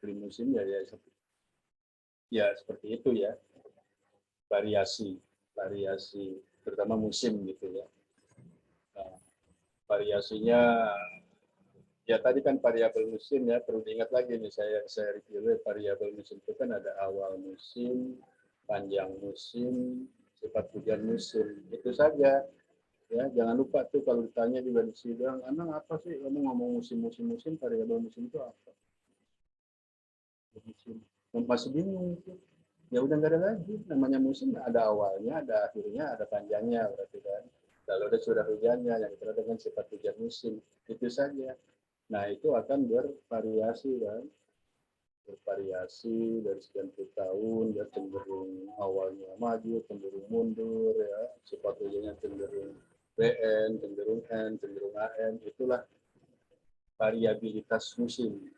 iklim musim ya seperti itu ya, variasi terutama musim gitu ya. Nah, variasinya ya tadi kan variabel musim ya, perlu diingat lagi nih saya review variabel musim itu kan ada awal musim, panjang musim, sifat hujan musim, itu saja. Ya, jangan lupa tuh kalau ditanya juga di sidang, Anang apa sih kamu ngomong musim, variabel musim itu apa? Musim. Masih bingung itu. Ya udah nggak ada lagi. Namanya musim ada awalnya, ada akhirnya, ada panjangnya berarti kan. Kalau ada curah hujannya yang kita dengan sifat hujan musim, itu saja. Nah itu akan bervariasi kan, bervariasi dari sekian puluh tahun, ya cenderung awalnya maju, cenderung mundur, ya sifat hujannya cenderung BN, cenderung N, cenderung AM, itulah variabilitas musim.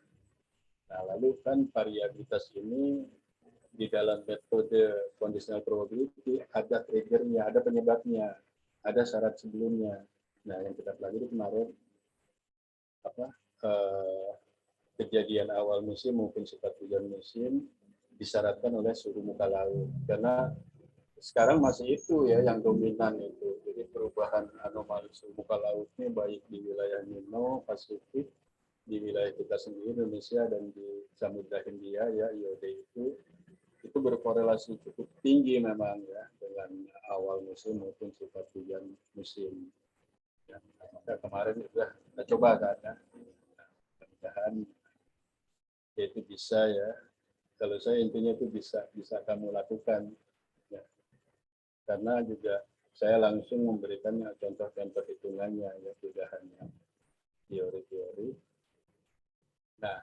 Nah, lalu kan variabilitas ini di dalam metode conditional probability ada triggernya, ada penyebabnya, ada syarat sebelumnya. Nah, yang kita pelajari kemarin apa kejadian awal musim maupun sifat hujan musim disyaratkan oleh suhu muka laut. Karena sekarang masih itu ya yang dominan itu. Jadi perubahan anomali suhu muka laut ini baik di wilayah Nino, Pasifik, di wilayah kita sendiri Indonesia dan di Samudra Hindia ya IOD itu berkorelasi cukup tinggi memang ya dengan awal musim maupun sifat hujan musim. Ya, maka kemarin sudah kita coba kan ya, mudah-mudahan itu bisa ya. Kalau saya intinya itu bisa kamu lakukan ya. Karena juga saya langsung memberikan contoh-contoh hitungannya ya, tidak hanya teori-teori. Nah,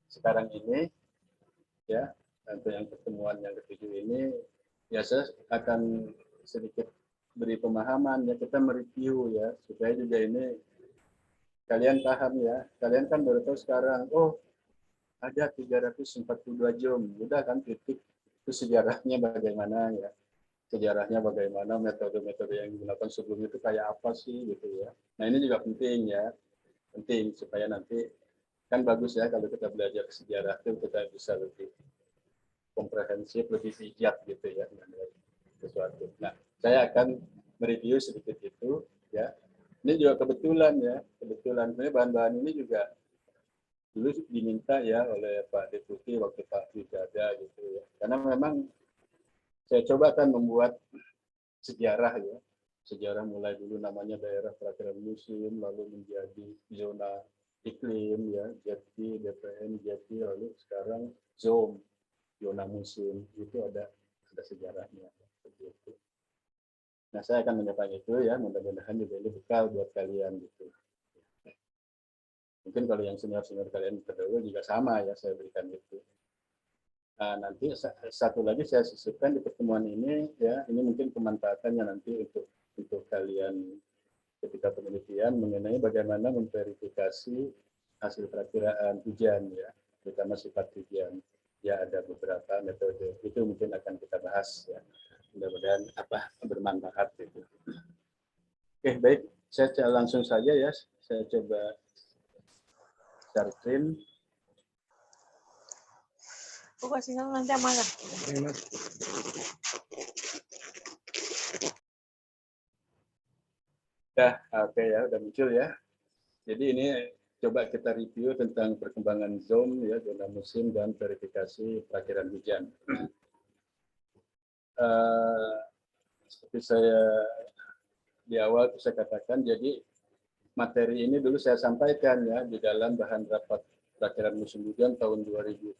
sekarang ini ya untuk yang pertemuan yang ketujuh ini ya saya akan sedikit beri pemahaman ya, kita mereview ya supaya juga ini kalian paham ya. Kalian kan baru tahu sekarang, oh ada 342 jam, udah kan titik itu sejarahnya bagaimana ya, sejarahnya bagaimana, metode-metode yang digunakan sebelum itu kayak apa sih gitu ya. Nah ini juga penting ya, penting supaya nanti kan bagus ya kalau kita belajar sejarah itu kita bisa lebih komprehensif, lebih bijak gitu ya mengenai sesuatu. Nah, saya akan mereview sedikit itu ya. Ini juga kebetulan ya, kebetulan sebenarnya bahan-bahan ini juga dulu diminta ya oleh Pak Deputi waktu Pak Widada gitu ya. Karena memang saya coba kan membuat sejarah ya. Sejarah mulai dulu namanya daerah peraturan musim, lalu menjadi zona iklim ya, Jati, DPN, Jati, lalu sekarang zona musim itu ada sejarahnya seperti itu. Nah saya akan menyampaikan itu ya, mudah-mudahan juga ini bekal buat kalian gitu. Mungkin kalau yang senior kalian terdahulu juga sama ya saya berikan itu. Nah, nanti satu lagi saya sisipkan di pertemuan ini ya, ini mungkin pemanfaatannya nanti untuk kalian ketika penelitian mengenai bagaimana memverifikasi hasil perakiraan hujan ya, terutama sifat hujan. Ya ada beberapa metode itu mungkin akan kita bahas ya. Mudah-mudahan bermanfaat itu. Oke, baik. Saya langsung saja ya. Saya coba share screen. Buka sinyal nanti aman. Oke ya, udah muncul ya. Jadi ini coba kita review tentang perkembangan zona ya, zona musim dan verifikasi perakiraan hujan. Seperti saya di awal saya katakan, jadi materi ini dulu saya sampaikan ya di dalam bahan rapat perakiraan musim hujan tahun 2017.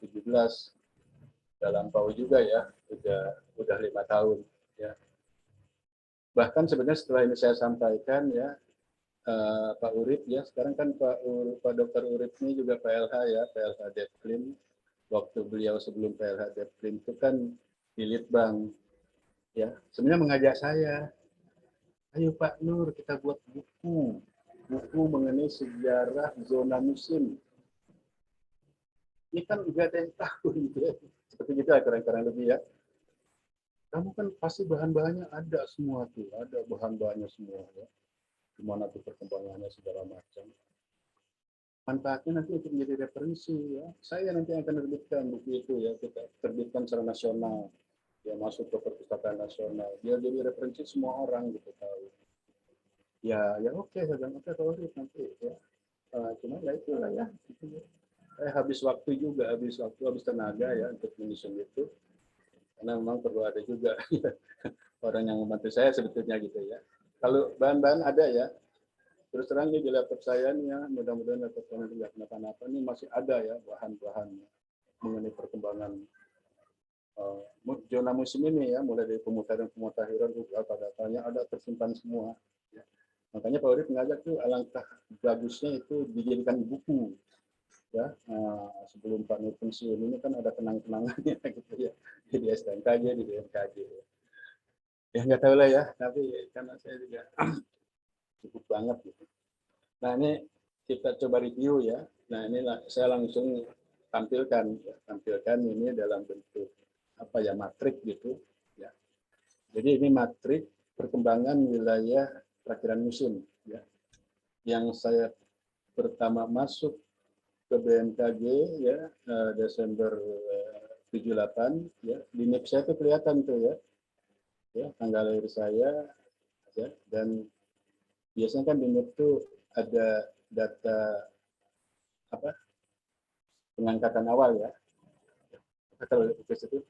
Dalam lampau juga ya, udah 5 tahun ya. Bahkan sebenarnya setelah ini saya sampaikan ya, Pak Urip ya, sekarang kan Pak Dr. Urip ini juga PLH ya, PLH Depklim. Waktu beliau sebelum PLH Depklim itu kan di Litbang ya, sebenarnya mengajak saya, ayo Pak Nur kita buat buku mengenai sejarah zona musim. Ini kan juga ada yang tahu gitu ya, seperti itu kurang-kurang lebih ya. Kamu kan pasti bahan-bahannya ada semua tuh, ada bahan-bahannya semua ya. Gimana tuh perkembangannya segala macam. manfaatnya nanti untuk menjadi referensi ya. Saya nanti akan terbitkan buku itu ya, kita terbitkan secara nasional, ya masuk ke perpustakaan nasional, dia jadi referensi semua orang gitu tahu. Ya ya oke, saya bilang oke kalau gitu nanti ya. Cuma ya itulah ya. Habis waktu juga, habis tenaga ya untuk menyusun itu, karena memang perlu ada juga orang yang membantu saya sebetulnya gitu ya. Kalau bahan-bahan ada ya, terus terang nih di laptop saya nih ya, mudah-mudahan laptop saya tidak kenapa-napa, ini masih ada ya bahan-bahan mengenai perkembangan zona musim ini ya, mulai dari pemutahiran beberapa datanya ada tersimpan semua. Ya. Makanya Pak Urip mengajak tuh alangkah bagusnya itu dijadikan buku ya. Sebelum Pak Nur pensiun ini kan ada kenang-kenangannya gitu ya di STMKJ, di BMKJ. Ya nggak tahu lah ya, tapi karena saya juga cukup banget gitu. Nah ini kita coba review ya. Nah ini saya langsung tampilkan ini dalam bentuk apa ya, matrik gitu ya. Jadi ini matrik perkembangan wilayah perakhiran musim ya. Yang saya pertama masuk ke BMKG ya Desember 78 ya, di NIP saya itu kelihatan tuh ya tanggal lahir saya ya, dan biasanya kan di NIP itu ada data apa pengangkatan awal ya. Kalau itu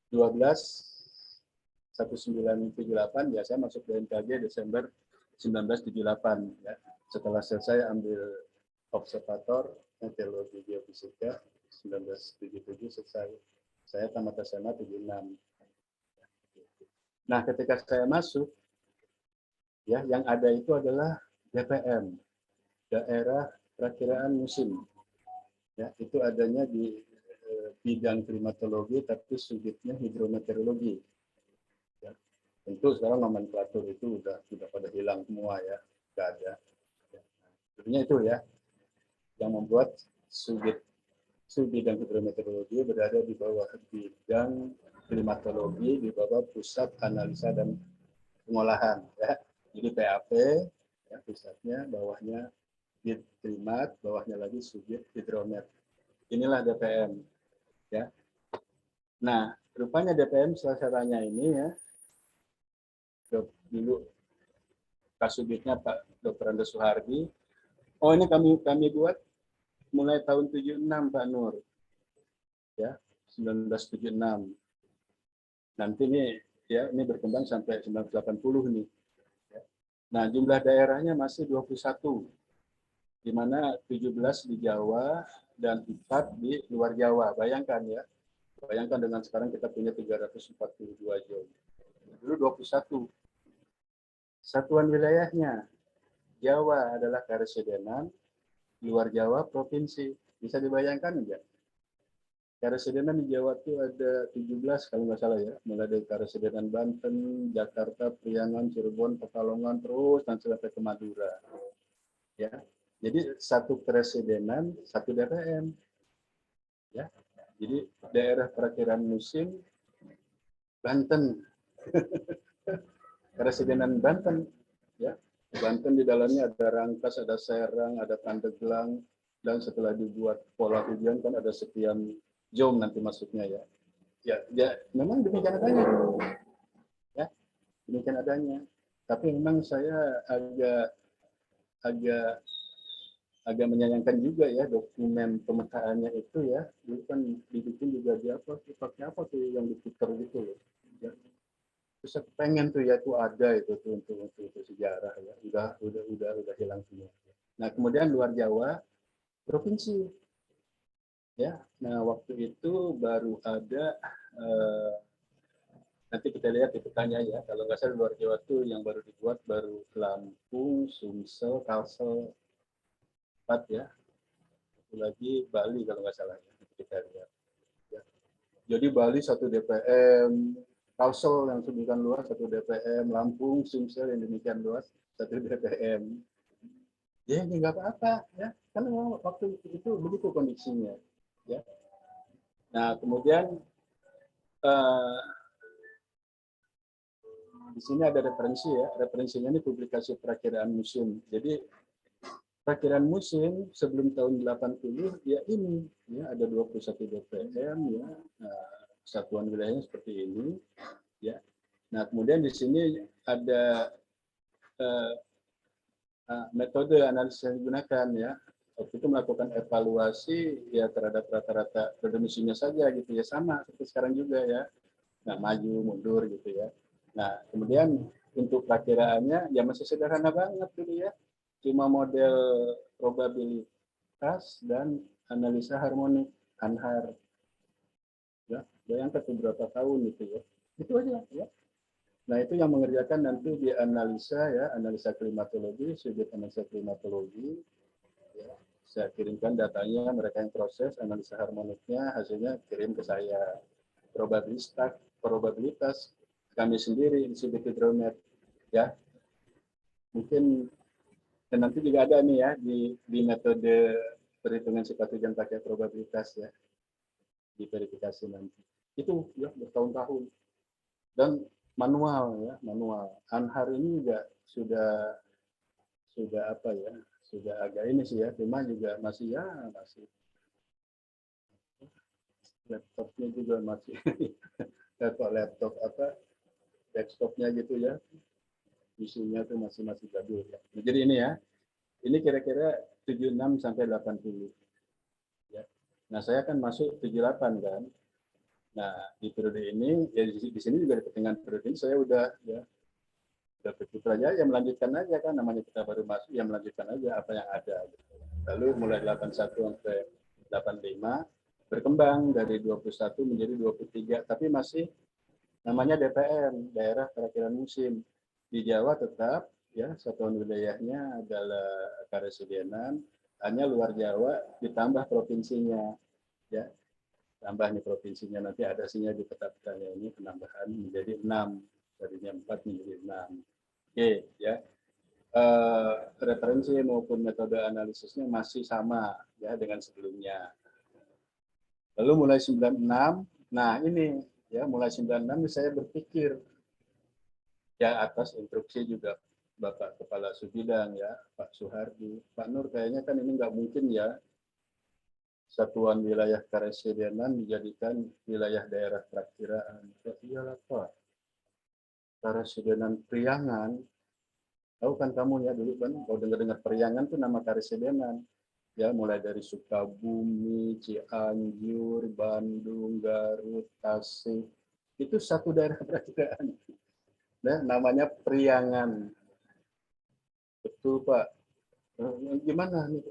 12/1978 ya, saya masuk BMKG Desember 1978 ya. Setelah selesai ambil observator meteorologi geofisika 1977, selesai saya tamat SMA 76. Nah, ketika saya masuk ya, yang ada itu adalah DPM, daerah perakiraan musim. Ya, itu adanya di bidang klimatologi tapi subjeknya hidrometeorologi. Ya. Tentu sekarang nomenklatur itu sudah pada hilang semua ya, nggak ada. Ya. Sebenarnya itu ya yang membuat bidang hidrometeorologi berada di bawah bidang klimatologi, di bawah pusat analisa dan pengolahan ya. Jadi PAP ya pusatnya, bawahnya klimat, bawahnya lagi subjek hidromet. Inilah DPM ya. Nah, rupanya DPM sasarannya ini ya, dulu kasubitnya Pak Dr. Andes Suhardi. Oh, ini kami buat mulai tahun 76 Pak Nur. Ya, 1976. Nanti ini ya, ini berkembang sampai 1980 nih. Ya. Nah, jumlah daerahnya masih 21. Di mana 17 di Jawa dan 4 di luar Jawa. Bayangkan ya. Bayangkan dengan sekarang kita punya 342 zona. Dulu 21. Satuan wilayahnya Jawa adalah Karesidenan, luar Jawa provinsi. Bisa dibayangkan enggak? Karesidenan di Jawa itu ada 17 kalau nggak salah ya. Mulai dari Karesidenan Banten, Jakarta, Priangan, Cirebon, Pekalongan, terus dan sampai ke Madura. Ya. Jadi satu Karesidenan, satu DPM. Ya. Jadi daerah perakhiran musim Banten. Karesidenan Banten ya. Banten di dalamnya ada Rangkas, ada Serang, ada Pandeglang, dan setelah dibuat pola hujan kan ada sekian jom nanti masuknya ya. Ya, memang demikian adanya. Ya, demikian adanya. Tapi memang saya agak menyayangkan juga ya dokumen pemetaannya itu ya. Itu kan dibikin juga di apa? Pakai apa tuh yang diputar gitu loh. Ya. Terus saya pengen tuh ya, itu ada itu tuh untuk sejarah ya. Udah hilang semua. Nah, kemudian luar Jawa provinsi. Ya, nah waktu itu baru ada nanti kita lihat di petanya ya. Kalau nggak salah luar Jawa tuh yang baru dibuat baru Lampung, Sumsel, Kalsel, 4 ya. Satu lagi Bali kalau nggak salah ya. Kita lihat. Ya. Jadi Bali 1 DPM, Kalsel yang sedemikian luas 1 DPM, Lampung, Sumsel yang demikian luas 1 DPM. Ya ini nggak apa-apa ya, karena waktu itu begitu kondisinya. Ya. Nah kemudian di sini ada referensi ya, referensinya ini publikasi perakiraan musim. Jadi Perkiraan musim sebelum tahun 80 ya ini ya ada 21 DPM ya, satuan wilayahnya seperti ini ya. Nah, kemudian di sini ada metode analisis yang digunakan ya. Waktu itu melakukan evaluasi ya terhadap rata-rata periode musimnya saja gitu ya, sama seperti sekarang juga ya. Nah, maju mundur gitu ya. Nah, kemudian untuk perakiraannya ya masih sederhana banget dulu ya. Cuma model probabilitas dan analisa harmonik, ANHAR. Ya, bayangkan beberapa tahun gitu ya. Itu aja ya. Nah, itu yang mengerjakan nanti di analisa ya, analisa klimatologi, subjek analisa klimatologi. Ya. Saya kirimkan datanya, mereka yang proses, analisa harmoniknya, hasilnya kirim ke saya. Probabilitas kami sendiri di subjek hidromet ya. Mungkin dan nanti juga ada nih ya di metode perhitungan sifat hujan pakai probabilitas ya, di verifikasi nanti. Itu ya bertahun-tahun dan manual ya, manual. ANHAR ini juga sudah apa ya, sudah agak ini sih ya, cuma juga masih laptopnya juga masih laptop apa desktopnya gitu ya, isinya tuh masih jadul ya. Jadi ini ya, ini kira-kira 76 sampai 80 ya. Nah, saya kan masuk 78 kan. Nah, di periode ini ya di sini juga di pertengahan periode ini saya udah berpikir aja ya melanjutkan aja kan, namanya kita baru masuk ya melanjutkan aja apa yang ada gitu. Lalu mulai 81 sampai 85 berkembang dari 21 menjadi 23 tapi masih namanya DPM, daerah perakiraan musim. Di Jawa tetap ya satuan wilayahnya adalah Karesidenan, hanya luar Jawa ditambah provinsinya ya. Tambah nih provinsinya, nanti ada hasilnya di peta petanya ini penambahan menjadi 6, tadinya 4 menjadi 6. Oke ya. Referensi maupun metode analisisnya masih sama ya dengan sebelumnya. Lalu mulai 96, nah ini ya mulai 96 saya berpikir ya atas instruksi juga Bapak Kepala Subbidang ya Pak Suhardi, Pak Nur kayaknya kan ini nggak mungkin ya satuan wilayah Karesidenan dijadikan wilayah daerah perakiraan. Ya, iyalah Pak, Karesidenan Priangan, tahu kan kamu ya dulu kan kalau dengar-dengar Priangan tuh nama Karesidenan. Ya mulai dari Sukabumi, Cianjur, Bandung, Garut, Tasik, itu satu daerah perakiraan. Nah, namanya Priangan. Betul Pak. Gimana nih?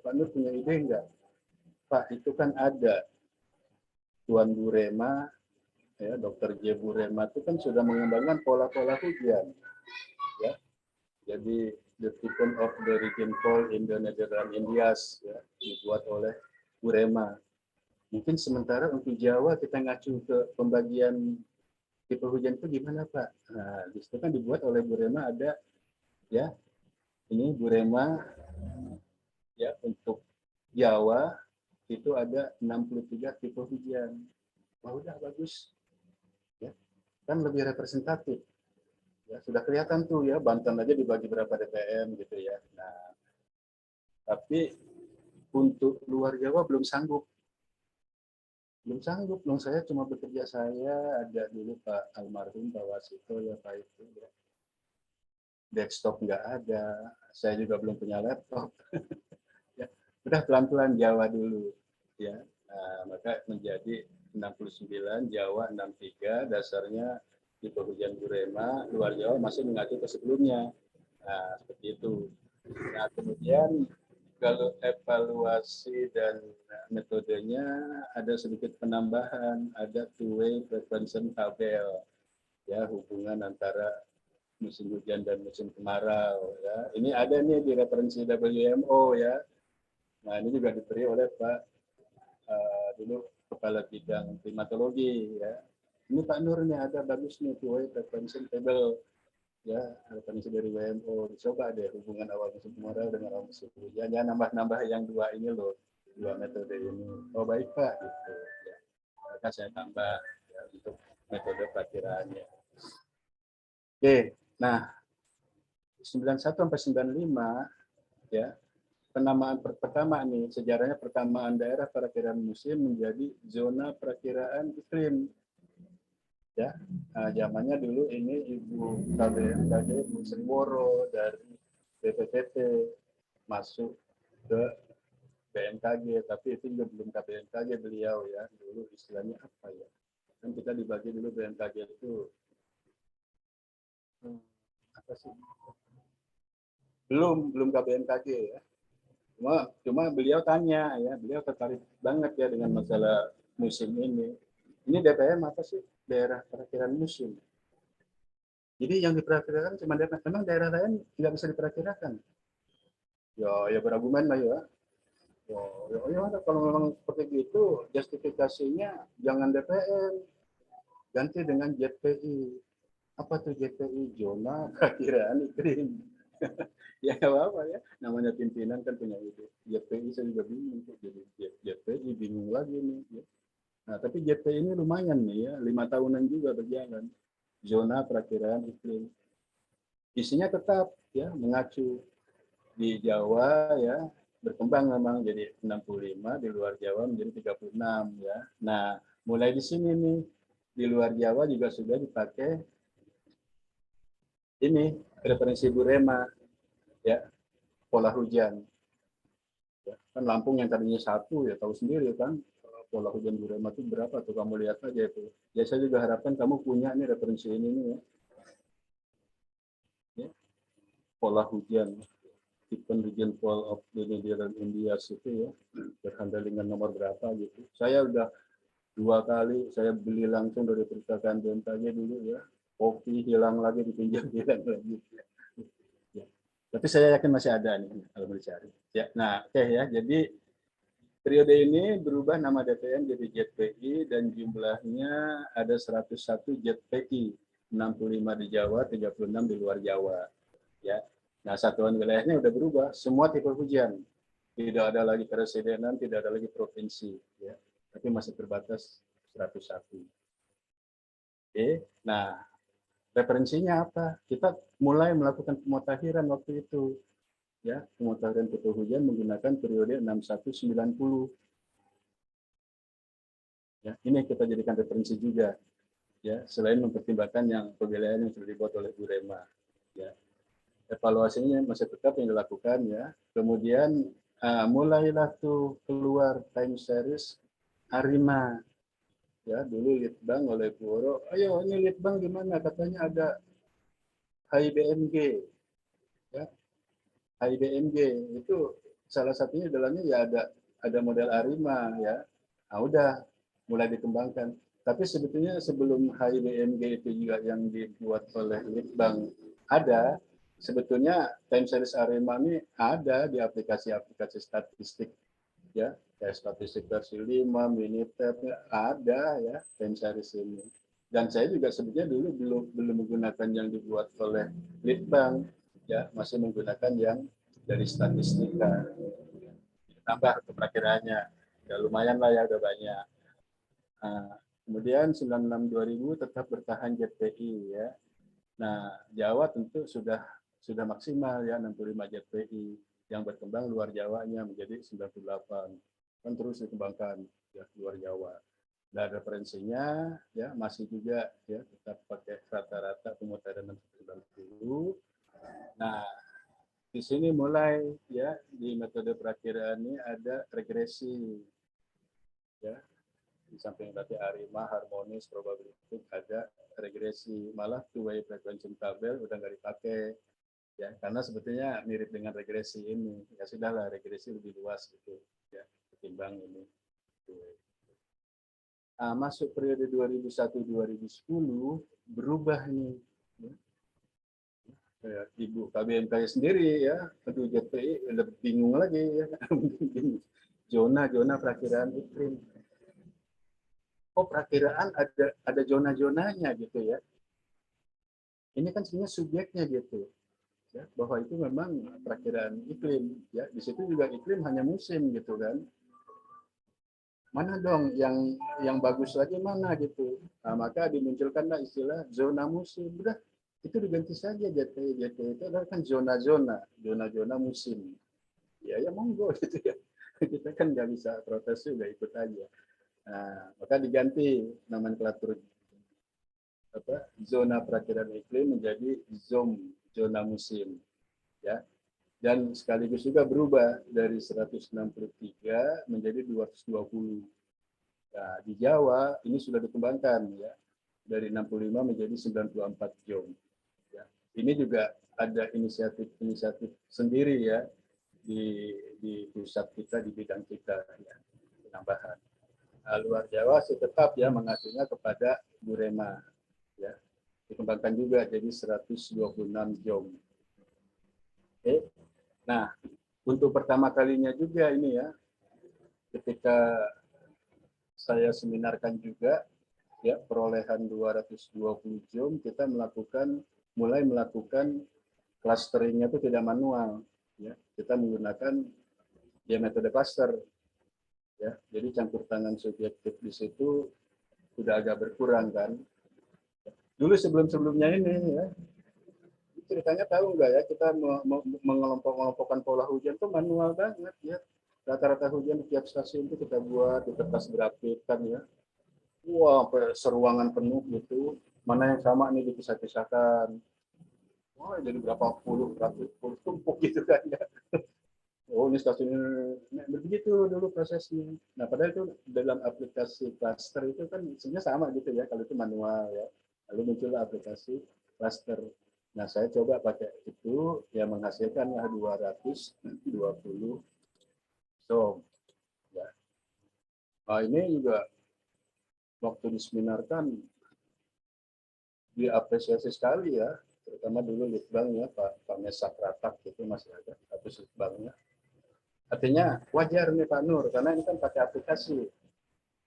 Pak Nur punya ide enggak? Pak, itu kan ada Tuan Burema, ya, Dr. J. Burema itu kan sudah mengembangkan pola-pola hujan. Ya. Jadi The Typhoon of the Rainfall in the Netherlands Indias ya, dibuat oleh Burema. Mungkin sementara untuk Jawa kita ngacu ke pembagian tipe hujan itu gimana Pak? Nah, di situ kan dibuat oleh Burema ada ya, ini Burema ya untuk Jawa itu ada 63 tipe hujan. Wah, udah bagus. Ya. Kan lebih representatif. Ya, sudah kelihatan tuh ya, Banten aja dibagi berapa DPM gitu ya. Nah, tapi untuk luar Jawa belum sanggup. Belum sanggup dong, saya cuma bekerja saya, ada dulu Pak almarhum Pak Wasito ya Pak itu ya. Desktop nggak ada, saya juga belum punya laptop. Ya, udah pelan-pelan Jawa dulu ya. Nah, maka menjadi 69, Jawa 63, dasarnya tipe hujan Burema, luar Jawa masih mengacu ke sebelumnya. Nah, seperti itu. Nah, kemudian kalau evaluasi dan metodenya ada sedikit penambahan, ada two-way preference tabel, ya hubungan antara musim hujan dan musim kemarau. Ya, ini ada nih di referensi WMO ya. Nah, ini juga diberi oleh Pak dulu Kepala Bidang Klimatologi ya. Ini Pak Nur nih ada bagus nih two-way preference table ya, referensi dari WMO. Coba deh hubungan awal musim kemarau dengan awal musim hujan. Ya nambah-nambah yang dua ini loh, dua metode ini. Oh baik Pak, gitu. Ya, maka saya tambah ya, untuk metode perakiraannya. Oke, nah 91 sampai 95 ya penamaan pertama nih, sejarahnya pertamaan daerah perakiraan musim menjadi zona perakiraan iklim. Ya, zamannya dulu ini Ibu KBMKG Ibu Sriworo dari BPPT masuk ke BMKG, tapi itu juga belum KBMKG beliau ya, dulu istilahnya apa ya? Kan kita dibagi dulu BMKG itu apa sih? Belum KBMKG ya. Cuma beliau tanya ya, beliau tertarik banget ya dengan masalah musim ini. Ini DPM apa sih? Daerah perakiraan musim. Jadi yang diperkirakan cuma daerah, memang daerah lain nggak bisa diperkirakan. Ya berargumen lah ya. Kalau memang seperti itu, justifikasinya jangan DPM, ganti dengan JPI. Apa tuh JPI? Zona Perakiraan Iklim. Ya nggak apa-apa ya, namanya pimpinan kan punya ide. JPI saya juga bingung kok jadi JPI, bingung lagi nih. Ya. Nah tapi JPI ini lumayan nih ya, 5 tahunan juga berjalan. Zona Perakiraan Iklim. Isinya tetap ya mengacu di Jawa ya, berkembang memang jadi 65, di luar Jawa menjadi 36 ya. Nah, mulai di sini nih, di luar Jawa juga sudah dipakai ini referensi Burema ya, pola hujan. Ya, kan Lampung yang tadinya 1 ya tahu sendiri kan, pola hujan Burema itu berapa tuh, kamu lihat aja itu. Ya saya juga harapkan kamu punya nih referensi ini nih ya. Ya, pola hujan. Event Region Fall of the Netherlands India itu ya, berhandal dengan nomor berapa gitu. Saya udah 2 kali saya beli langsung dari perpustakaan BMKG dulu ya. Kopi hilang lagi, dipinjam hilang lagi. Ya. Tapi saya yakin masih ada nih kalau mau dicari. Ya, nah oke ya. Jadi periode ini berubah nama DPM jadi JPI dan jumlahnya ada 101 JPI, 65 di Jawa, 36 di luar Jawa. Ya. Nah, satuan wilayahnya udah berubah, semua tipe hujan. Tidak ada lagi keresidenan, tidak ada lagi provinsi, ya. Tapi masih terbatas 101. Oke, nah referensinya apa? Kita mulai melakukan pemutakhiran waktu itu, ya, pemutakhiran tipe hujan menggunakan periode 6190. Ya, ini kita jadikan referensi juga, ya, selain mempertimbangkan yang pemilihan yang sudah dibuat oleh Bu Rema, ya. Evaluasinya masih tetap yang dilakukan ya. Kemudian mulailah tuh keluar time series Arima. Ya, dulu litbang oleh Bu Oro. Ayo ini litbang gimana? Katanya ada HIBMG. Ya, HIBMG itu salah satunya dalamnya ya ada model Arima ya. Nah, udah mulai dikembangkan. Tapi sebetulnya sebelum HIBMG itu juga yang dibuat oleh litbang ada, sebetulnya time series Arima ini ada di aplikasi-aplikasi statistik ya, kayak statistik versi 5, Minitab ada ya time series ini. Dan saya juga sebetulnya dulu belum menggunakan yang dibuat oleh Litbang ya, masih menggunakan yang dari statistika. Tambah perakiraannya. Ya lumayan lah ya, udah banyak. Nah, kemudian 96 2000 tetap bertahan JPI ya. Nah, Jawa tentu sudah maksimal ya 65 JPI, yang berkembang luar Jawanya menjadi 98. Kan terus dikembangkan ya luar Jawa. Dan referensinya ya masih juga ya tetap pakai rata-rata pemutaran 90. Nah, di sini mulai ya di metode perakiraan ini ada regresi ya. Di samping tadi Arima, harmonis, probabilistik, ada regresi. Malah two-way frequency tabel udah nggak dipakai. Ya, karena sebetulnya mirip dengan regresi ini. Ya sudahlah, regresi lebih luas gitu. Ya, ketimbang ini. Nah, masuk periode 2001-2010, berubah nih. Ya, Ibu KBMK sendiri ya, aduh JPI udah bingung lagi ya. Zona perakiraan iklim. Oh perakiraan ada zona-zonanya gitu ya. Ini kan sebenarnya subjeknya gitu ya, bahwa itu memang perakiraan iklim ya. Di situ juga iklim hanya musim gitu kan. Mana dong yang bagus lagi mana gitu. Nah, maka dimunculkanlah istilah zona musim. Udah itu diganti saja JT itu adalah kan zona musim. ya monggo gitu ya. Kita kan nggak bisa protes juga, ikut aja. Nah, maka diganti nomenklatur zona perakiraan iklim menjadi zona musim, ya. Dan sekaligus juga berubah dari 163 menjadi 220. Nah, di Jawa ini sudah dikembangkan ya, dari 65 menjadi 94 jom. Ya. Ini juga ada inisiatif sendiri ya di pusat kita, di bidang kita ya, penambahan. Nah, luar Jawa sih tetap ya mengacunya kepada Burema ya. Dikembangkan juga jadi 126 jom. Oke. Nah, untuk pertama kalinya juga ini ya, ketika saya seminarkan juga ya perolehan 220 jom, kita mulai melakukan clusteringnya itu tidak manual ya. Kita menggunakan ya metode cluster ya. Jadi campur tangan subjektif di situ sudah agak berkurang kan. Dulu sebelumnya ini ya, ceritanya tahu nggak ya, kita mengelompokkan pola hujan itu manual banget ya. Rata-rata hujan di tiap stasiun itu kita buat di kertas grafik kan ya. Wah, sampai seruangan penuh gitu. Mana yang sama nih dipisah-pisahkan. Wah, jadi berapa puluh, ratus puluh tumpuk gitu kan ya. Oh, ini stasiun ini begitu dulu prosesnya. Nah, padahal itu dalam aplikasi cluster itu kan sebenarnya sama gitu ya, kalau itu manual ya. Lalu muncul aplikasi cluster. Nah, saya coba pakai itu, ya menghasilkan 220 so ya. Nah, ini juga waktu diseminarkan diapresiasi sekali ya, terutama dulu litbangnya Pak Mesak Ratak itu masih ada, habis litbangnya. Artinya wajar nih Pak Nur, karena ini kan pakai aplikasi,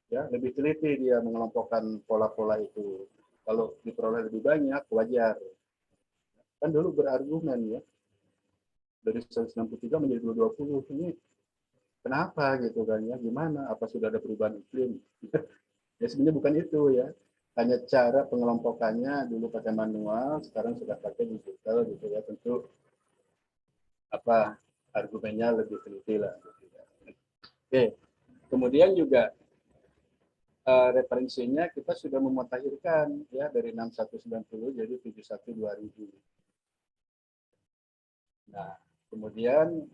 ya lebih teliti dia mengelompokkan pola-pola itu. Kalau diperoleh lebih banyak, wajar. Kan dulu berargumen ya, dari 163 menjadi 220, ini kenapa gitu kan ya, gimana, apa sudah ada perubahan iklim? Ya sebenarnya bukan itu ya, hanya cara pengelompokannya dulu pakai manual, sekarang sudah pakai digital gitu ya, tentu apa argumennya lebih teliti lah. Oke, kemudian juga referensinya kita sudah memutakhirkan ya dari 6190 jadi 712000. Nah, kemudian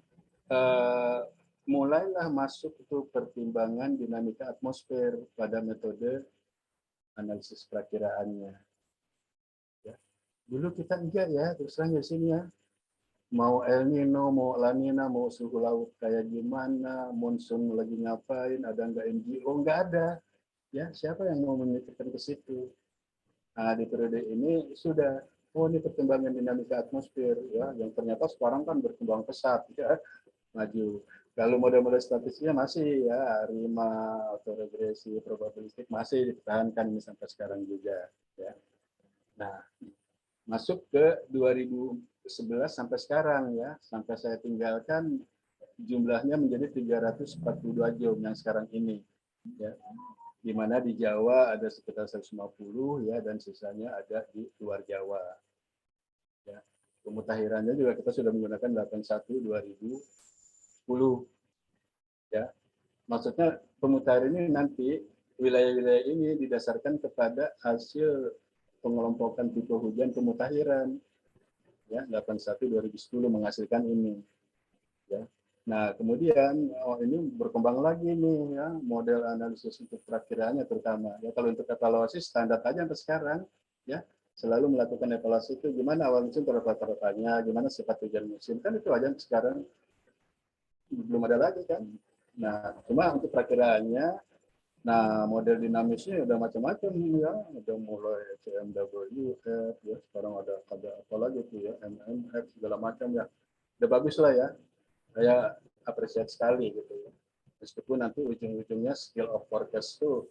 mulailah masuk itu pertimbangan dinamika atmosfer pada metode analisis perakiraannya. Ya. Dulu kita enggak ya, terus terang di sini ya. Mau El Nino, mau La Nina, mau suhu laut kayak gimana, monsun lagi ngapain, ada nggak NGO, nggak ada. Ya, siapa yang mau memikirkan ke situ? Nah, di periode ini sudah, oh ini perkembangan dinamika atmosfer, ya, yang ternyata sekarang kan berkembang pesat, ya, maju. Kalau model-model statistiknya masih ya, RIMA, autoregresi, probabilistik masih dipertahankan ini sampai sekarang juga. Ya. Nah, masuk ke 2011 sampai sekarang ya, sampai saya tinggalkan jumlahnya menjadi 342 jom yang sekarang ini. Ya. Di mana di Jawa ada sekitar 150 ya, dan sisanya ada di luar Jawa. Ya. Pemutakhirannya juga kita sudah menggunakan 81 2010. Ya. Maksudnya pemutakhiran ini nanti wilayah-wilayah ini didasarkan kepada hasil pengelompokan tipe hujan pemutakhiran. Ya, 81 2010 menghasilkan ini. Ya. Nah, kemudian ini berkembang lagi nih ya, model analisis untuk perakiraannya terutama. Ya, kalau untuk evaluasi standar aja sampai sekarang ya, selalu melakukan evaluasi itu gimana awal musim rata-ratanya, gimana sifat hujan musim, kan itu aja sekarang belum ada lagi kan. Nah, cuma untuk perakiraannya, nah model dinamisnya udah macam-macam ya, udah mulai CMWF ya, sekarang ada apa lagi tuh ya, MMF segala macam ya, udah bagus lah ya. Saya apresiasi sekali gitu ya. Meskipun nanti ujung-ujungnya skill of forecast itu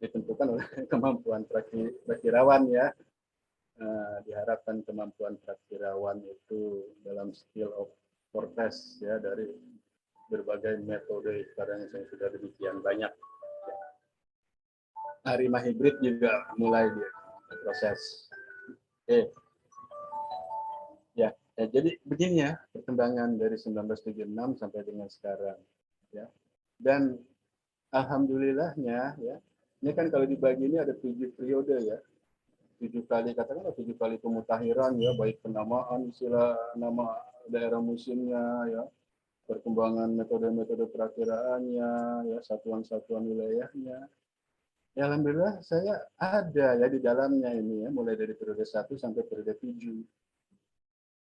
ditentukan oleh kemampuan perakirawan ya. Diharapkan kemampuan perakirawan itu dalam skill of forecast ya, dari berbagai metode sekarang yang sudah demikian banyak. Arima hibrid juga mulai diproses. Oke. Ya, Ya, jadi begini ya perkembangan dari 1976 sampai dengan sekarang. Ya. Dan alhamdulillahnya ya, ini kan kalau dibagi ini ada 7 periode ya, 7 kali katakanlah 7 kali pemutakhiran ya, baik penamaan istilah nama daerah musimnya ya, perkembangan metode-metode perakiraannya ya, satuan-satuan wilayahnya. Ya, alhamdulillah saya ada ya di dalamnya ini ya, mulai dari periode 1 sampai periode 7.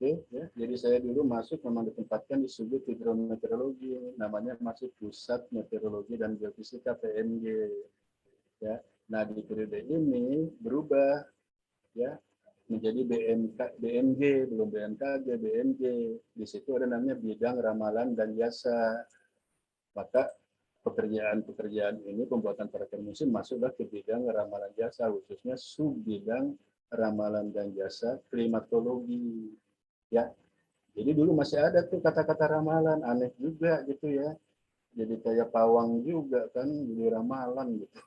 Oke, ya. Jadi saya dulu masuk memang ditempatkan di sudut hidrometeorologi, namanya masih Pusat Meteorologi dan Geofisika PMG. Ya. Nah di periode ini berubah ya menjadi BMG, belum BMKG, BMG. Di situ ada namanya bidang ramalan dan jasa. Maka pekerjaan-pekerjaan ini pembuatan perakiraan musim masuklah ke bidang ramalan jasa, khususnya sub bidang ramalan dan jasa klimatologi. Ya, jadi dulu masih ada tuh kata-kata ramalan, aneh juga gitu ya. Jadi kayak pawang juga kan, jadi ramalan gitu.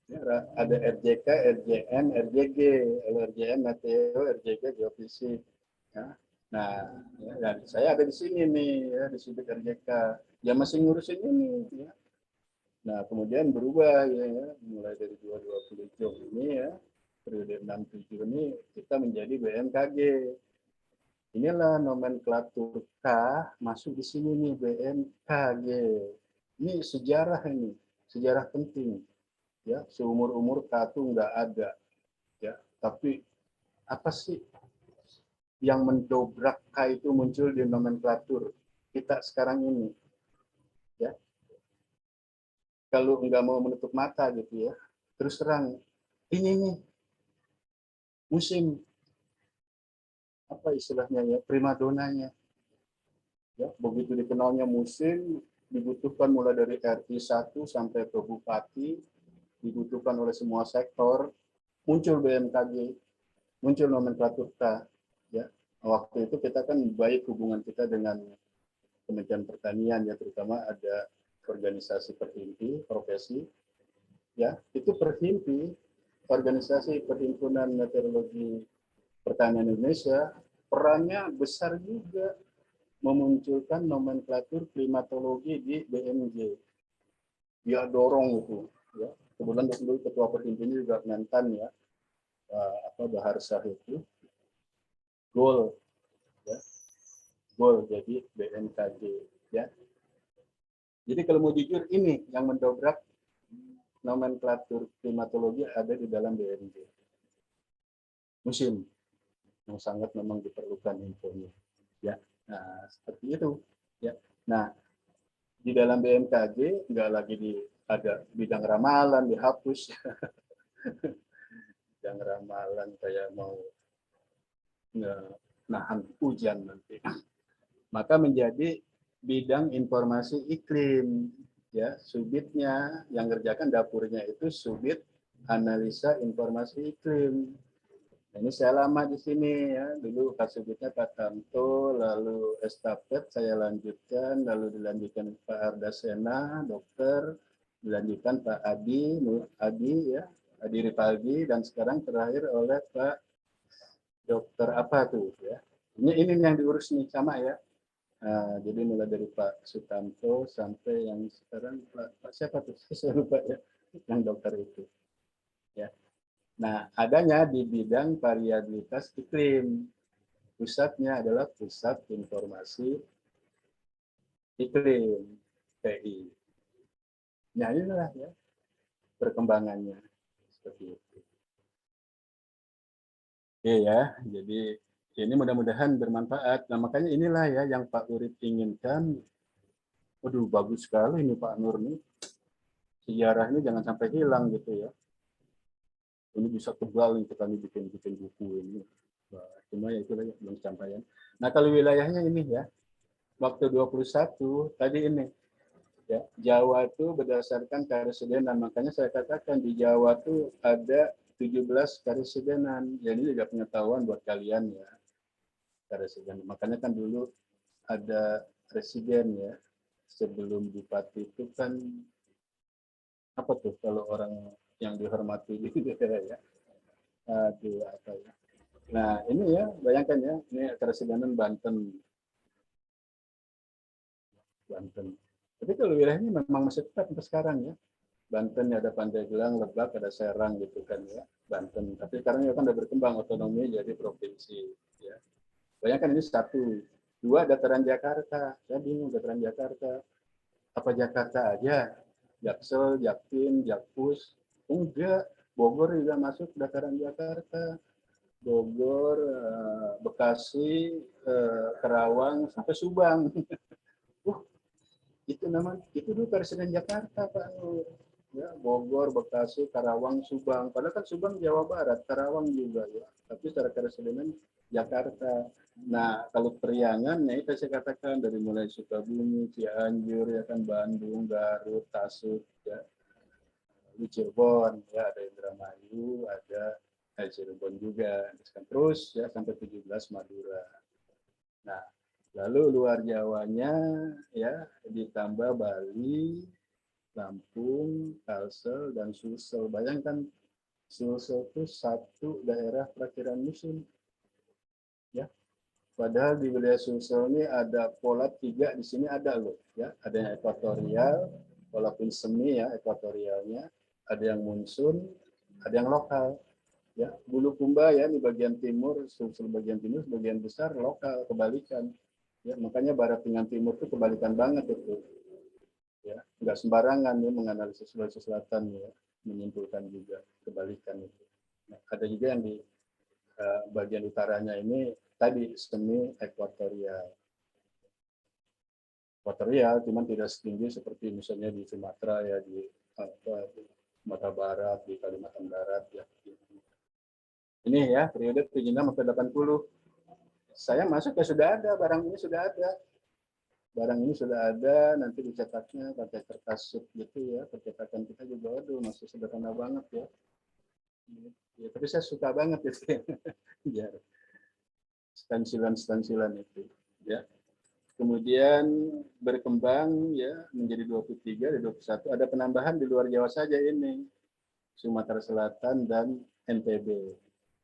Ya, ada RJK, RJM, RJG. Kalau RJM Meteo, RJG Geofisik. Ya. Nah, ya, dan saya ada di sini nih, ya, di sudut RJK. Ya masih ngurusin ini. Ya. Nah, kemudian berubah ya, mulai dari 2020 ini ya, periode 67 ini kita menjadi BMKG. Inilah nomenklatur K masuk di sini nih BMKG. Ini sejarah ini, sejarah penting. Ya, seumur-umur K itu nggak ada. Ya, tapi apa sih yang mendobrak K itu muncul di nomenklatur kita sekarang ini? Ya, kalau nggak mau menutup mata gitu ya, terus terang ini nih musim apa istilahnya ya primadonanya. Ya, begitu dikenalnya musim dibutuhkan mulai dari RT 1 sampai ke bupati, dibutuhkan oleh semua sektor, muncul BMKG, muncul nomenklatur K. Ya. Waktu itu kita kan baik hubungan kita dengan Kementerian Pertanian ya, terutama ada organisasi perhimpi profesi. Ya, itu perhimpi organisasi perhimpunan meteorologi pertanian Indonesia perannya besar juga memunculkan nomenklatur klimatologi di BMG. Dia dorong itu. Ya. Kebetulan dulu ketua perhimpunannya juga mantan ya, Bahar Shah itu. Gol, ya. Gol jadi BMKG. Ya. Jadi kalau mau jujur ini yang mendobrak nomenklatur klimatologi ada di dalam BMG. Musim yang sangat memang diperlukan infonya. Ya. Nah, seperti itu. Ya. Nah, di dalam BMKG nggak lagi ada bidang ramalan dihapus, bidang ramalan kayak mau nahan hujan nanti, maka menjadi bidang informasi iklim ya, subitnya yang ngerjakan dapurnya itu subit analisa informasi iklim. Nah, ini saya lama di sini ya, dulu kasubitnya Pak Tanto, lalu estafet saya lanjutkan, lalu dilanjutkan Pak Ardasena, dokter, dilanjutkan Pak Adi ya, Adi Ripaldi, dan sekarang terakhir oleh Pak Dokter apa tuh ya. Ini yang diurus nih sama ya. Nah, jadi mulai dari Pak Sutanto sampai yang sekarang Pak siapa tuh? Saya lupa ya, yang dokter itu. Ya. Nah, adanya di bidang variabilitas iklim. Pusatnya adalah Pusat Informasi Iklim, PI. Nah, inilah ya perkembangannya. Seperti itu. Oke ya, jadi ini mudah-mudahan bermanfaat. Nah, makanya inilah ya yang Pak Urip inginkan. Waduh, bagus sekali ini Pak Nur nih. Sejarahnya jangan sampai hilang gitu ya. Ini bisa tebal nih kita bikin buku ini. Wah, cuma ya itulah ya, belum sampaikan. Nah, kalau wilayahnya ini ya, waktu 21 tadi ini ya, Jawa itu berdasarkan karesidenan. Makanya saya katakan di Jawa itu ada 17 karesidenan. Ya, ini juga pengetahuan buat kalian ya. Karesidenan. Makanya kan dulu ada presiden ya. Sebelum bupati itu kan apa tuh kalau orang yang dihormati gitu ya. Aduh, apa ya. Nah, ini ya, bayangkan ya, ini ketersidanan Banten. Banten. Tapi kalau wilayahnya memang masih tetap sampai sekarang ya. Banten ya, ada Pandeglang, Lebak, ada Serang gitu kan ya, Banten. Tapi sekarang ya kan udah berkembang otonomi jadi provinsi. Ya. Bayangkan ini satu, dua dataran Jakarta. Saya bingung dataran Jakarta. Apa Jakarta aja? Jaksel, Jaktim, Jakpus? Enggak. Bogor juga masuk dataran Jakarta. Bogor, Bekasi, Kerawang, sampai Subang. Itu nama itu dulu Presiden Jakarta Pak Nur. Ya, Bogor, Bekasi, Karawang, Subang. Padahal kan Subang Jawa Barat, Karawang juga ya. Tapi secara kepresidenan Jakarta. Nah, kalau Priangan, ya itu saya katakan dari mulai Sukabumi, Cianjur, ya kan Bandung, Garut, Tasik, ya, Cirebon, ya ada Indramayu, ada Cirebon juga. Terus ya sampai 17 Madura. Nah, lalu luar Jawanya ya ditambah Bali, Lampung, Kalsel, dan Sulsel. Bayangkan Sulsel itu satu daerah perkiraan musim. Ya, padahal di wilayah Sulsel ini ada pola tiga, di sini ada loh. Ya, ada yang ekuatorial, walaupun semi ya ekuatorialnya, ada yang monsun, ada yang lokal. Ya, Bulukumba ya di bagian timur, Sulsel bagian timur, sebagian besar lokal, kebalikan. Ya, makanya barat dengan timur itu kebalikan banget itu. Ya, nggak sembarangan ya menganalisis Sulawesi Selatan ya, menyimpulkan juga kebalikan itu. Nah, ada juga yang di bagian utaranya ini tadi semi ekuatorial. Ekuatorial cuman tidak setinggi seperti misalnya di Sumatera ya, di Sumatera Barat, di Kalimantan Barat ya. Ini ya periode 76 sampai 80. Saya masuk ya sudah ada, barang ini sudah ada. Barang ini sudah ada, nanti dicetaknya pakai kertas sheet gitu ya, percetakan kita juga aduh masih sederhana banget ya. Ya, tapi saya suka banget itu ya. Stensilan itu ya. Kemudian berkembang ya menjadi 23 dan 21, ada penambahan di luar Jawa saja ini. Sumatera Selatan dan NTB.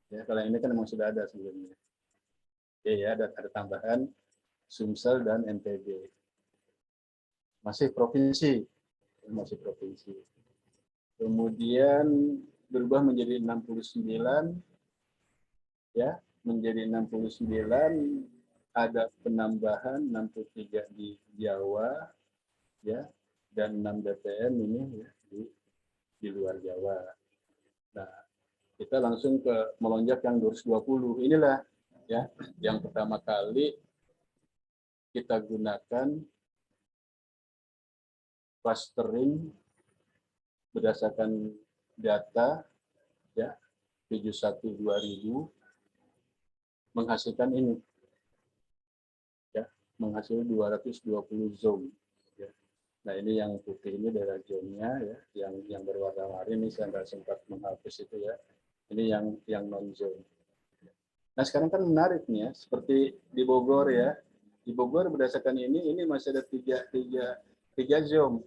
Ya, kalau ini kan memang sudah ada sebelumnya. Oke ya, ada tambahan Sumsel dan NTB. Masih provinsi. Kemudian berubah menjadi 69 ya, menjadi 69, ada penambahan 63 di Jawa ya, dan 6 DPM ini ya, di luar Jawa. Nah, kita langsung ke melonjak yang 220. Inilah ya yang pertama kali kita gunakan clustering berdasarkan data ya 71-2000 menghasilkan ini ya, menghasilkan 220 zone ya. Nah, ini yang putih ini daerah zone-nya ya, yang berwarna-warni ini saya nggak sempat menghapus itu ya. Ini yang non zone. Nah, sekarang kan menarik nih ya, seperti di Bogor ya. Di Bogor berdasarkan ini masih ada tiga zone,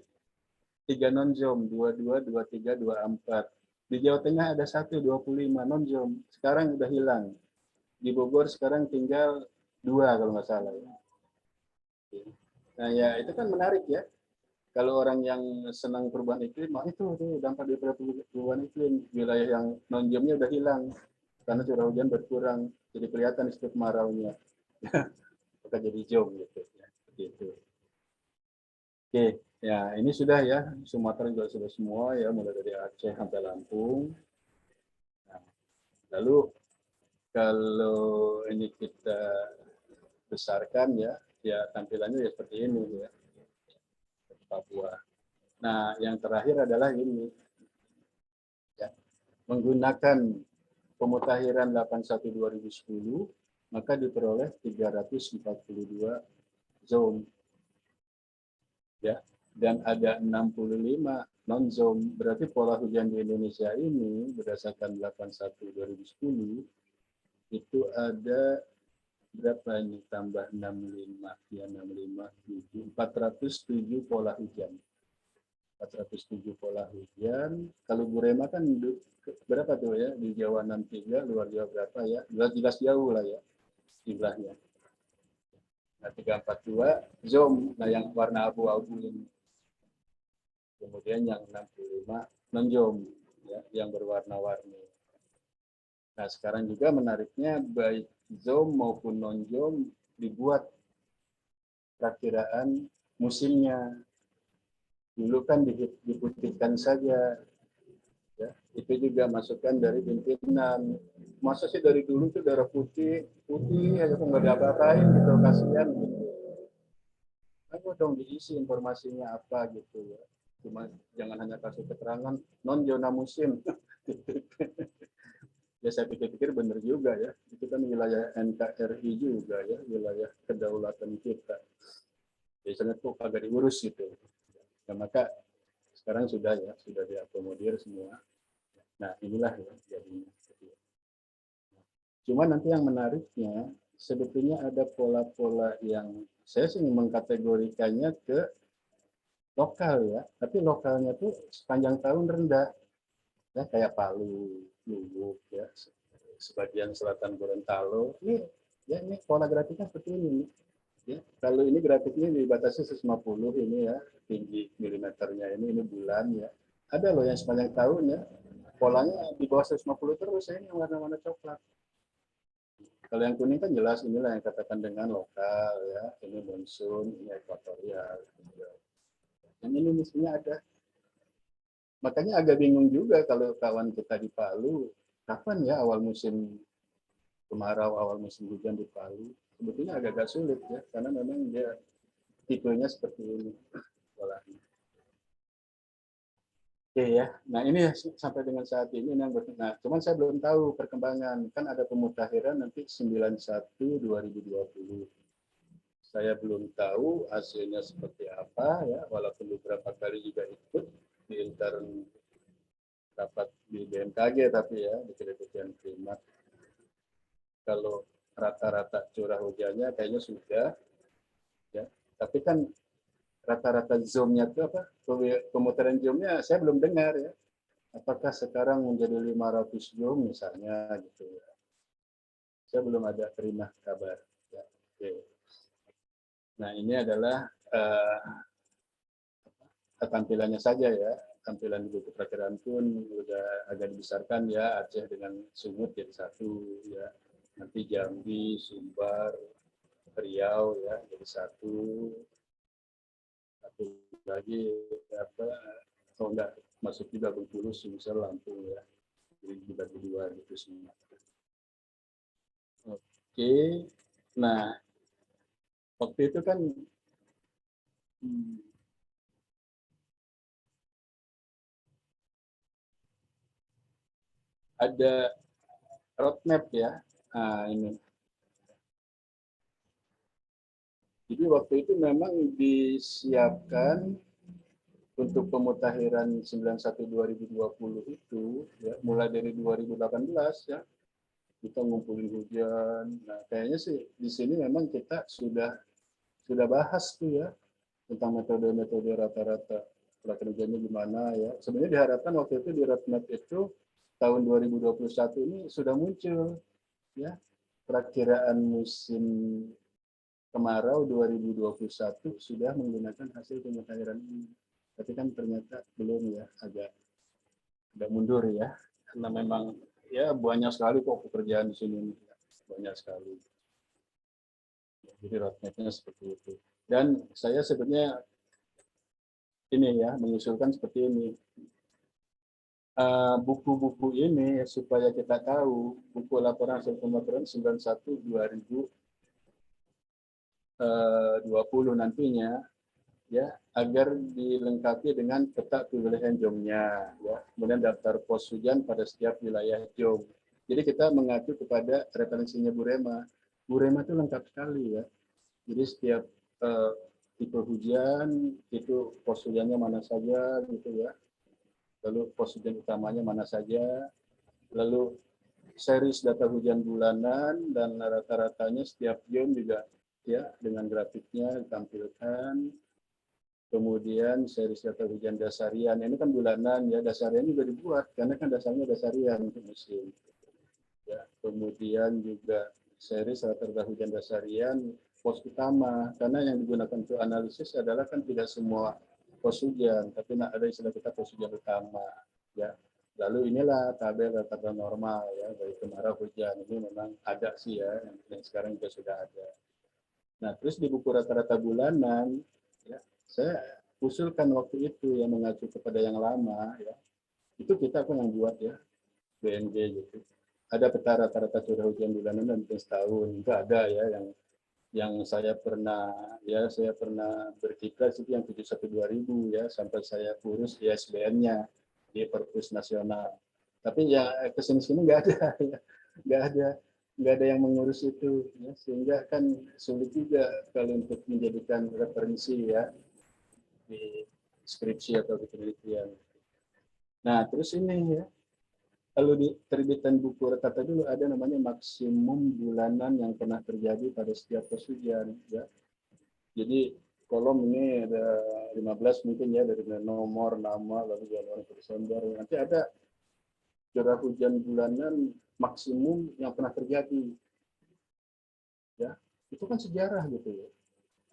3 non zone, 22, 23, 24. Di Jawa Tengah ada 1, 25 non zone. Sekarang udah hilang. Di Bogor sekarang tinggal 2 kalau nggak salah ya. Nah, ya itu kan menarik ya. Kalau orang yang senang perubahan iklim, itu tuh dampak dari perubahan iklim. Wilayah yang non zonnya udah hilang karena curah hujan berkurang, jadi kelihatan di situ kemaraunya. Maka jadi jom gitu ya. Seperti itu. Oke, ya ini sudah ya, Sumatera juga sudah semua ya, mulai dari Aceh sampai Lampung. Nah, lalu kalau ini kita besarkan ya, ya tampilannya ya seperti ini ya, Papua. Nah, yang terakhir adalah ini, ya, menggunakan pemutakhiran 81-2010, maka diperoleh 342 zone. Ya, dan ada 65 non zone. Berarti pola hujan di Indonesia ini berdasarkan 81-2010 itu ada berapa ini, tambah 65 ya, 65 7 407 pola hujan. 407 pola hujan. Kalau Burema kan berapa tuh ya? Di Jawa 63, luar Jawa berapa ya? Jelas jauh lah ya jumlahnya. Nah, 342 ZOM, nah yang warna abu-abu ini. Kemudian yang 65 non-ZOM, ya, yang berwarna-warni. Nah, sekarang juga menariknya baik ZOM maupun non-ZOM dibuat perakiraan musimnya. Dulu kan diputihkan saja, ya. Itu juga masukan dari pimpinan. Masa sih dari dulu tuh darah putih aja kok nggak diapa-apain gitu, kasihan gitu. Ayo dong diisi informasinya apa gitu ya. Cuma jangan hanya kasih keterangan non zona musim. Ya saya pikir-pikir benar juga ya. Itu kan wilayah NKRI juga ya, wilayah kedaulatan kita. Biasanya tuh kagak diurus gitu. Nah, maka sekarang sudah ya, sudah diakomodir semua. Nah, inilah ya jadinya. Cuma nanti yang menariknya, sebetulnya ada pola-pola yang saya sih mengkategorikannya ke lokal ya, tapi lokalnya tuh sepanjang tahun rendah, ya kayak Palu, Luwuk ya, sebagian selatan Gorontalo. Ini pola grafiknya seperti ini. Ya, kalau ini grafiknya dibatasi 150 ini ya, tinggi milimeternya ini bulan ya. Ada loh yang sepanjang tahun ya, polanya di bawah 150 terus ya, ini warna-warna coklat. Kalau yang kuning kan jelas inilah yang katakan dengan lokal ya, ini monsun, ini ekuatorial. Yang ini mestinya ada. Makanya agak bingung juga kalau kawan kita di Palu, kapan ya awal musim kemarau, awal musim hujan di Palu. Sebetulnya agak-agak sulit ya, karena memang dia tipenya seperti ini polanya. Oke ya, nah ini sampai dengan saat ini yang nah, cuman saya belum tahu perkembangan, kan ada pemutakhiran nanti 91/2020. Saya belum tahu hasilnya seperti apa ya, walaupun beberapa kali juga ikut di intern rapat di BMKG, tapi ya di Kementerian Klimat. Kalau rata-rata curah hujannya kayaknya sudah, ya. Tapi kan rata-rata zoom-nya itu apa? Pemutaran zoom-nya saya belum dengar ya. Apakah sekarang menjadi 500 zoom misalnya gitu ya. Saya belum ada terima kabar. Ya. Oke. Nah ini adalah tampilannya saja ya. Tampilan di buku perakiraan pun sudah agak dibesarkan ya. Aceh dengan Sumut jadi satu ya. Nanti Jambi, Sumbar, Riau ya jadi satu. Satu lagi apa? Oh enggak, masuk juga Bengkulu, Sumsel, Lampung ya. Jadi dibagi dua gitu semua. Oke. Nah, waktu itu kan ada roadmap ya. Nah, ini. Jadi waktu itu memang disiapkan untuk pemutakhiran 91/2020 itu ya, mulai dari 2018 ya. Kita ngumpulin hujan. Nah, kayaknya sih di sini memang kita sudah bahas tuh ya tentang metode-metode rata-rata perakiraan hujannya gimana ya. Sebenarnya diharapkan waktu itu di roadmap itu tahun 2021 ini sudah muncul ya perakiraan musim kemarau 2021 sudah menggunakan hasil pemutakhiran ini. Tapi kan ternyata belum ya, agak mundur ya. Karena memang ya banyak sekali kok pekerjaan di sini, banyak sekali. Jadi roadmap-nya seperti itu. Dan saya sebenarnya ini ya mengusulkan seperti ini. Buku-buku ini supaya kita tahu buku laporan hasil pemutahiran 91/2020 nantinya ya agar dilengkapi dengan peta pilihan jomnya ya kemudian daftar pos hujan pada setiap wilayah jom. Jadi kita mengacu kepada referensinya Burema itu lengkap sekali ya. Jadi setiap tipe hujan itu pos hujannya mana saja gitu ya, lalu pos hujan utamanya mana saja, lalu series data hujan bulanan dan rata-ratanya setiap jam juga ya dengan grafiknya ditampilkan. Kemudian series data hujan dasarian, ini kan bulanan ya, dasarian juga dibuat karena kan dasarnya dasarian untuk musim. Ya, kemudian juga series rata-rata hujan dasarian pos utama, karena yang digunakan untuk analisis adalah kan tidak semua pos hujan, tapi ada istilah kita pos hujan utama. Ya, lalu inilah tabel rata-rata normal ya, dari kemarau hujan ini memang ada sih ya, yang sekarang juga sudah ada. Nah, terus di buku rata-rata bulanan, ya, saya usulkan waktu itu yang mengacu kepada yang lama, ya, itu kita pun yang buat ya, BNJ gitu. Ada peta rata-rata curah hujan bulanan dan setahun, itu ada ya, yang saya pernah berkiklat itu yang 71.2000 ya, sampai saya urus ISBN-nya di Perpus Nasional. Tapi ya kesini-sini nggak ada, ya. nggak ada yang mengurus itu, ya. Sehingga kan sulit juga kalau untuk menjadikan referensi ya di skripsi atau di penelitian. Nah terus ini ya, kalau di terbitan buku rata-rata dulu ada namanya maksimum bulanan yang pernah terjadi pada setiap pos hujan. Ya. Jadi kolom ini ada 15 mungkin ya, dari nomor, nama, lalu Januari ke Desember. Nanti ada curah hujan bulanan maksimum yang pernah terjadi. Ya, itu kan sejarah gitu ya.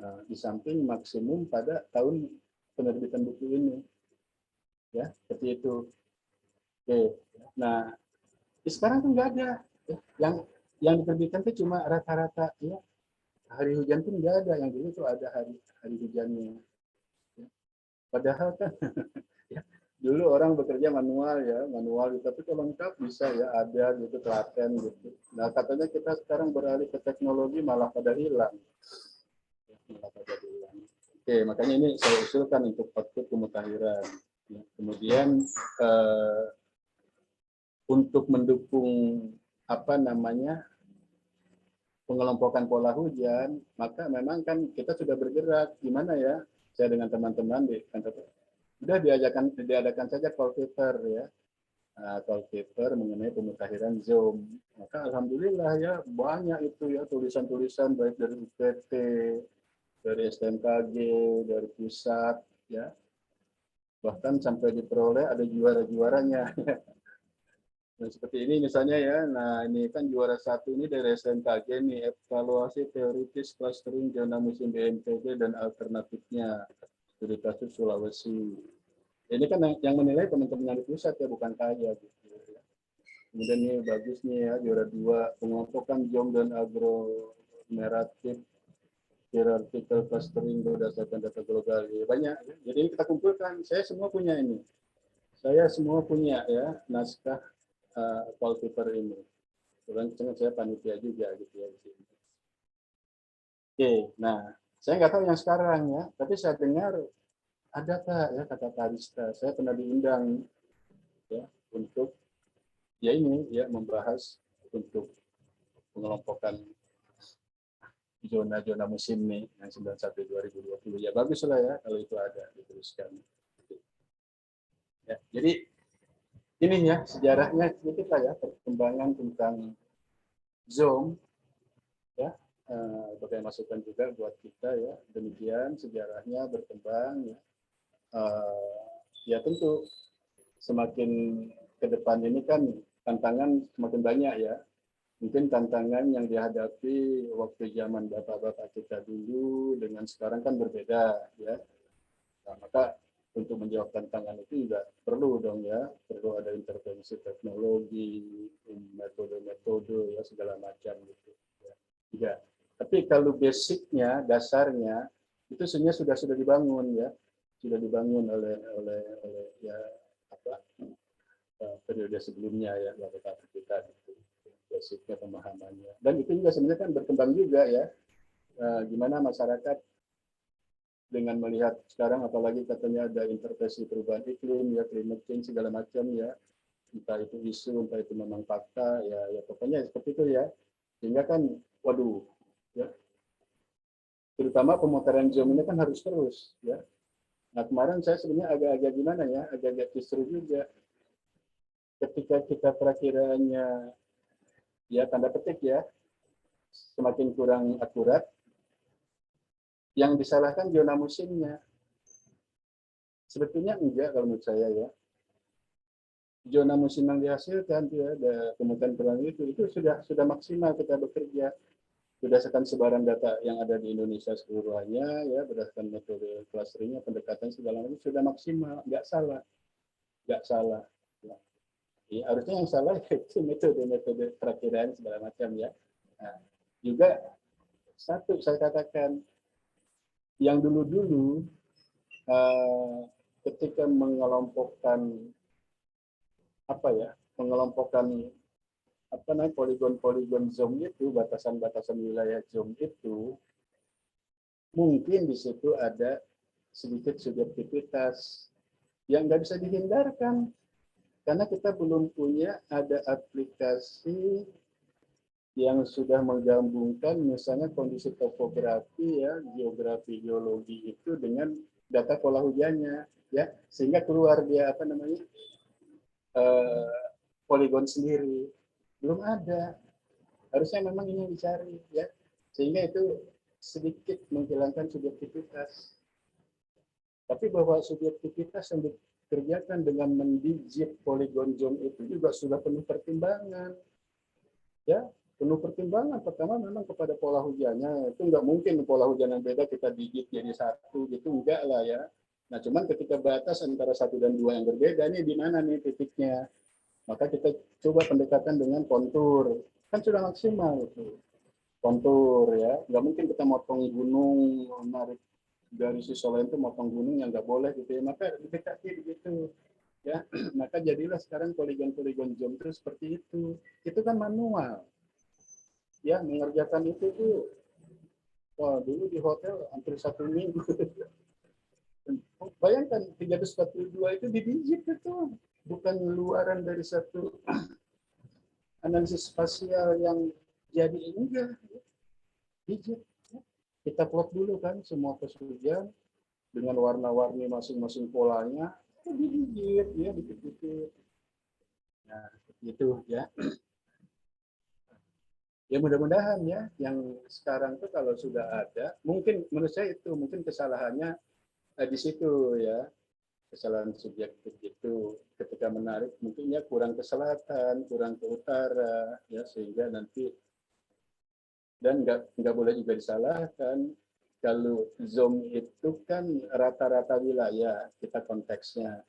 Nah, di samping maksimum pada tahun penerbitan buku ini. Ya, seperti itu. Oke. Nah, sekarang kan nggak ada. Yang diterbitkan itu cuma rata-rata ya, hari hujan pun nggak ada, yang dulu itu ada hari hujannya ya. Padahal kan ya, dulu orang bekerja manual ya, tapi kalau lengkap bisa ya, ada gitu telaten gitu. Nah katanya kita sekarang beralih ke teknologi malah pada hilang ya, Oke, makanya ini saya usulkan untuk output pemutahiran ya. Kemudian untuk mendukung apa namanya pengelompokan pola hujan, maka memang kan kita sudah bergerak gimana ya, saya dengan teman-teman di kantor sudah diadakan saja call paper ya, call paper mengenai pemutahiran Zoom. Maka alhamdulillah ya banyak itu ya tulisan-tulisan baik dari UPT, dari STMKG, dari pusat ya, bahkan sampai diperoleh ada juara-juaranya. Nah, seperti ini misalnya ya, nah ini kan juara satu ini dari SMKG nih, evaluasi teoritis clustering zona musim BNPB dan alternatifnya studi kasus Sulawesi. Ini kan yang menilai teman-teman di pusat ya, bukan saya gitu ya. Kemudian ini bagus nih ya, juara dua pengelompokan Jong dan agglomeratif hierarchical clustering berdasarkan data global. Ya, banyak ya. Jadi ini kita kumpulkan, saya semua punya ini. Saya semua punya ya naskah call paper ini. Kebetulan saya panitia juga gitu ya. Oke, nah saya nggak tahu yang sekarang ya, tapi saya dengar ada Pak ya, kata Pak Arista, saya pernah diundang ya untuk ya ini ya membahas untuk pengelompokan zona-zona musim nih yang 91-2020 ya, bagus lah ya kalau itu ada diteruskan. Ya, jadi ini ya sejarahnya sedikit lah ya, perkembangan tentang Zoom ya, sebagai masukan juga buat kita ya, demikian sejarahnya berkembang ya. Ya tentu semakin ke depan ini kan tantangan semakin banyak ya, mungkin tantangan yang dihadapi waktu zaman bapak-bapak kita dulu dengan sekarang kan berbeda ya. Nah, maka untuk menjawab tantangan itu juga perlu dong ya, perlu ada intervensi teknologi, metode-metode ya segala macam gitu. Ya. Tapi kalau basicnya, dasarnya itu sebenarnya sudah dibangun ya, sudah dibangun oleh ya apa periode sebelumnya ya, bapak kita gitu. Basicnya pemahamannya. Dan itu juga sebenarnya kan berkembang juga ya, gimana masyarakat dengan melihat sekarang apalagi katanya ada intervensi perubahan iklim ya, climate change segala macam ya, entah itu isu entah itu memang fakta ya pokoknya seperti itu ya, sehingga kan waduh ya, terutama pemutaran Zoom ini kan harus terus ya. Nah kemarin saya sebenarnya agak-agak gimana ya, agak-agak kisru juga ketika kita perakiraannya ya tanda petik ya semakin kurang akurat, yang disalahkan zona musimnya. Sebetulnya enggak kalau menurut saya ya. Zona musim yang dihasilkan ya, ada kementerian pertanian itu sudah maksimal kita bekerja berdasarkan sebaran data yang ada di Indonesia seluruhnya ya, berdasarkan metode clusteringnya, pendekatan segala macam sudah maksimal, nggak salah ya. Ya, harusnya yang salah itu metode perakiraan segala macam ya. Nah, juga satu saya katakan, yang dulu ketika mengelompokkan apa ya, mengelompokkan apa namanya poligon-poligon zone itu, batasan-batasan wilayah zone itu, mungkin di situ ada sedikit subjektivitas yang nggak bisa dihindarkan karena kita belum punya ada aplikasi yang sudah menggabungkan misalnya kondisi topografi ya, geografi, geologi itu dengan data pola hujannya ya, sehingga keluar dia apa namanya poligon sendiri. Belum ada. Harusnya memang ini yang dicari ya, sehingga itu sedikit menghilangkan subjektivitas. Tapi bahwa subjektivitas yang dikerjakan dengan mendigit poligon zone itu juga sudah penuh pertimbangan. Ya, penuh pertimbangan. Pertama memang kepada pola hujannya, itu nggak mungkin pola hujan yang beda kita digit jadi satu gitu, enggak lah ya. Nah, cuman ketika batas antara 1 dan 2 yang berbeda, nih di mana nih titiknya? Maka kita coba pendekatan dengan kontur. Kan sudah maksimal itu. Kontur ya. Nggak mungkin kita motong gunung, narik dari sisi lain itu motong gunung yang nggak boleh gitu ya. Maka didekati begitu. Ya, maka jadilah sekarang poligon-poligon zone itu seperti itu. Itu kan manual. Ya, mengerjakan itu tuh, wah dulu di hotel hampir 1 minggu. Bayangkan 342 itu didigit itu, bukan luaran dari satu analisis spasial yang jadi enggak, digit. Kita plot dulu kan semua kesulitan dengan warna-warni masing-masing polanya, digit ya, dikit-dikit. Nah, itu ya. Ya mudah-mudahan ya yang sekarang tuh kalau sudah ada, mungkin menurut saya itu mungkin kesalahannya di situ ya, kesalahan subjektif itu ketika menarik mungkin ya kurang ke selatan, kurang ke utara ya, sehingga nanti, dan nggak boleh juga disalahkan kalau zone itu kan rata-rata wilayah kita konteksnya.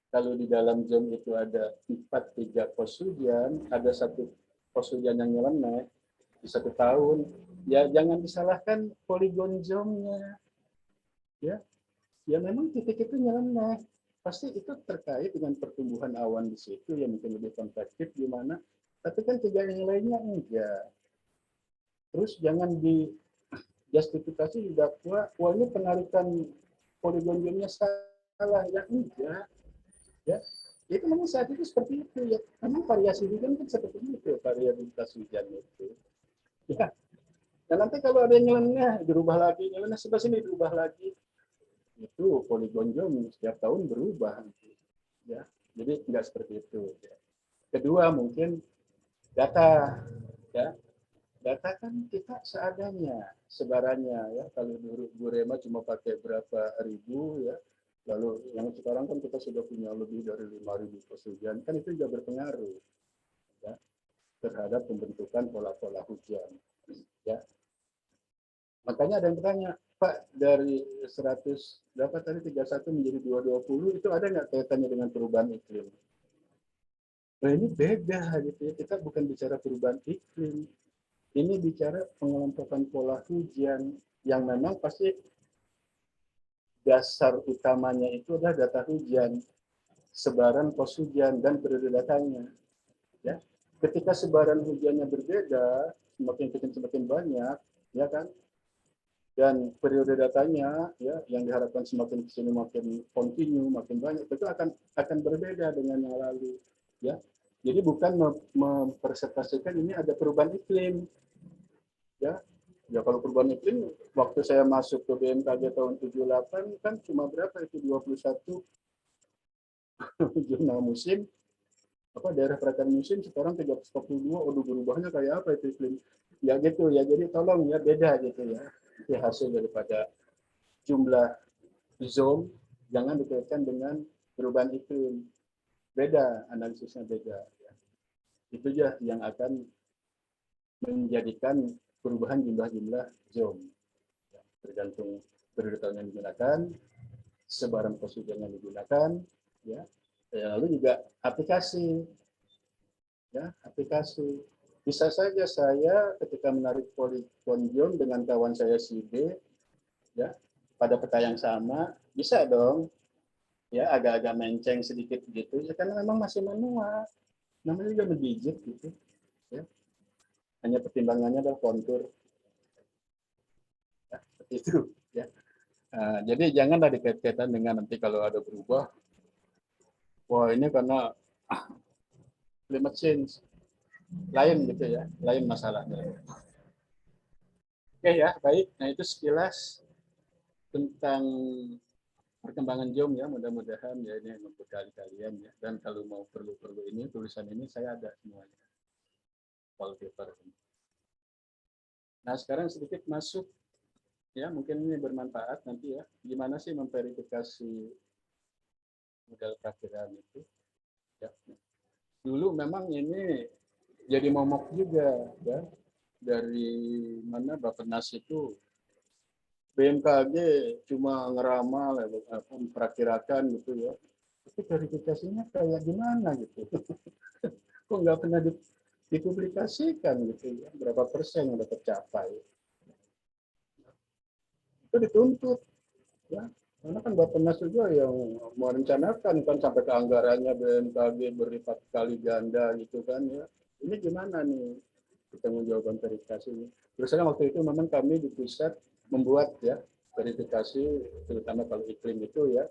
Kalau di dalam zone itu ada 3 pos hujan, ada 1 pos hujan yang nyeleneh di 1 tahun, ya jangan disalahkan poligon zone-nya. Ya, ya memang titik itu nyeleneh. Pasti itu terkait dengan pertumbuhan awan di situ yang mungkin lebih konvektif gimana. Tapi kan 3 yang lainnya enggak. Terus jangan dijustifikasi didakwa, wah ini penarikan poligon zone-nya salah, ya enggak. Ya, itu memang saat itu seperti itu ya. Memang variasi hujan kan seperti itu, variabilitas hujan itu. Ya, dan nanti kalau ada yang nyeleneh, dirubah lagi, nyeleneh sebelah sini dirubah lagi. Itu poligon zone setiap tahun berubah. Ya, jadi tidak seperti itu. Ya. Kedua mungkin data, ya. Data kan kita seadanya, sebarannya ya. Kalau dulu Bu Rema cuma pakai berapa ribu ya, lalu yang sekarang kan kita sudah punya lebih dari 5.000 pos hujan, kan itu juga berpengaruh ya, terhadap pembentukan pola-pola hujan. Ya. Makanya ada yang bertanya, Pak, dari 100 berapa tadi 31 menjadi 220 itu ada nggak kaitannya dengan perubahan iklim? Nah ini beda gitu ya, kita bukan bicara perubahan iklim, ini bicara pengelompokan pola hujan yang memang pasti dasar utamanya itu adalah data hujan, sebaran pos hujan dan periode datanya. Ya, ketika sebaran hujannya berbeda, semakin kecil semakin banyak, ya kan? Dan periode datanya, ya, yang diharapkan semakin kesini makin kontinu, makin banyak, itu akan berbeda dengan yang lalu. Ya, jadi bukan mempresentasikan ini ada perubahan iklim. Ya, ya kalau perubahan iklim, waktu saya masuk ke BMKG tahun 78 kan cuma berapa itu 21 zona musim, apa daerah perairan musim, sekarang 342, udah berubahnya kayak apa itu iklim. Ya gitu ya, jadi tolong ya beda gitu ya. Itu hasil daripada jumlah zone jangan dikaitkan dengan perubahan iklim. Beda, analisisnya beda. Ya. Itu aja yang akan menjadikan perubahan jumlah-jumlah zone. Ya, tergantung periode tahun yang digunakan, sebaran pos hujan yang digunakan, ya. Lalu juga aplikasi, ya, aplikasi. Bisa saja saya ketika menarik polygon zone dengan kawan saya si B, ya, pada peta yang sama, bisa dong, ya, agak-agak menceng sedikit gitu, ya, karena memang masih manual, namanya juga mendigit gitu, ya. Hanya pertimbangannya adalah kontur, ya, seperti itu, ya. Jadi janganlah dikait-kaitan dengan nanti kalau ada berubah, wah ini karena climate change, lain gitu ya, lain masalahnya. Oke ya, baik. Nah itu sekilas tentang perkembangan JOM ya, mudah-mudahan ya ini membekali kalian ya. Dan kalau mau perlu ini, tulisan ini saya ada semuanya. Wallpaper. Nah sekarang sedikit masuk ya, mungkin ini bermanfaat nanti ya. Gimana sih memverifikasi modal perakhiran itu? Ya. Dulu memang ini jadi momok juga ya, dari mana Bappenas itu BMKG cuma ngeramal memperakirakan gitu ya, tapi verifikasinya kayak gimana gitu. Kok nggak pernah dipublikasikan gitu ya, berapa persen yang udah tercapai, itu dituntut ya. Karena kan Bappenas juga yang merencanakan kan sampai ke anggarannya BMKG berlipat kali ganda gitu kan ya. Ini gimana nih pertanggungjawaban verifikasinya? Terus terang waktu itu memang kami di pusat membuat ya verifikasi, terutama kalau iklim itu ya,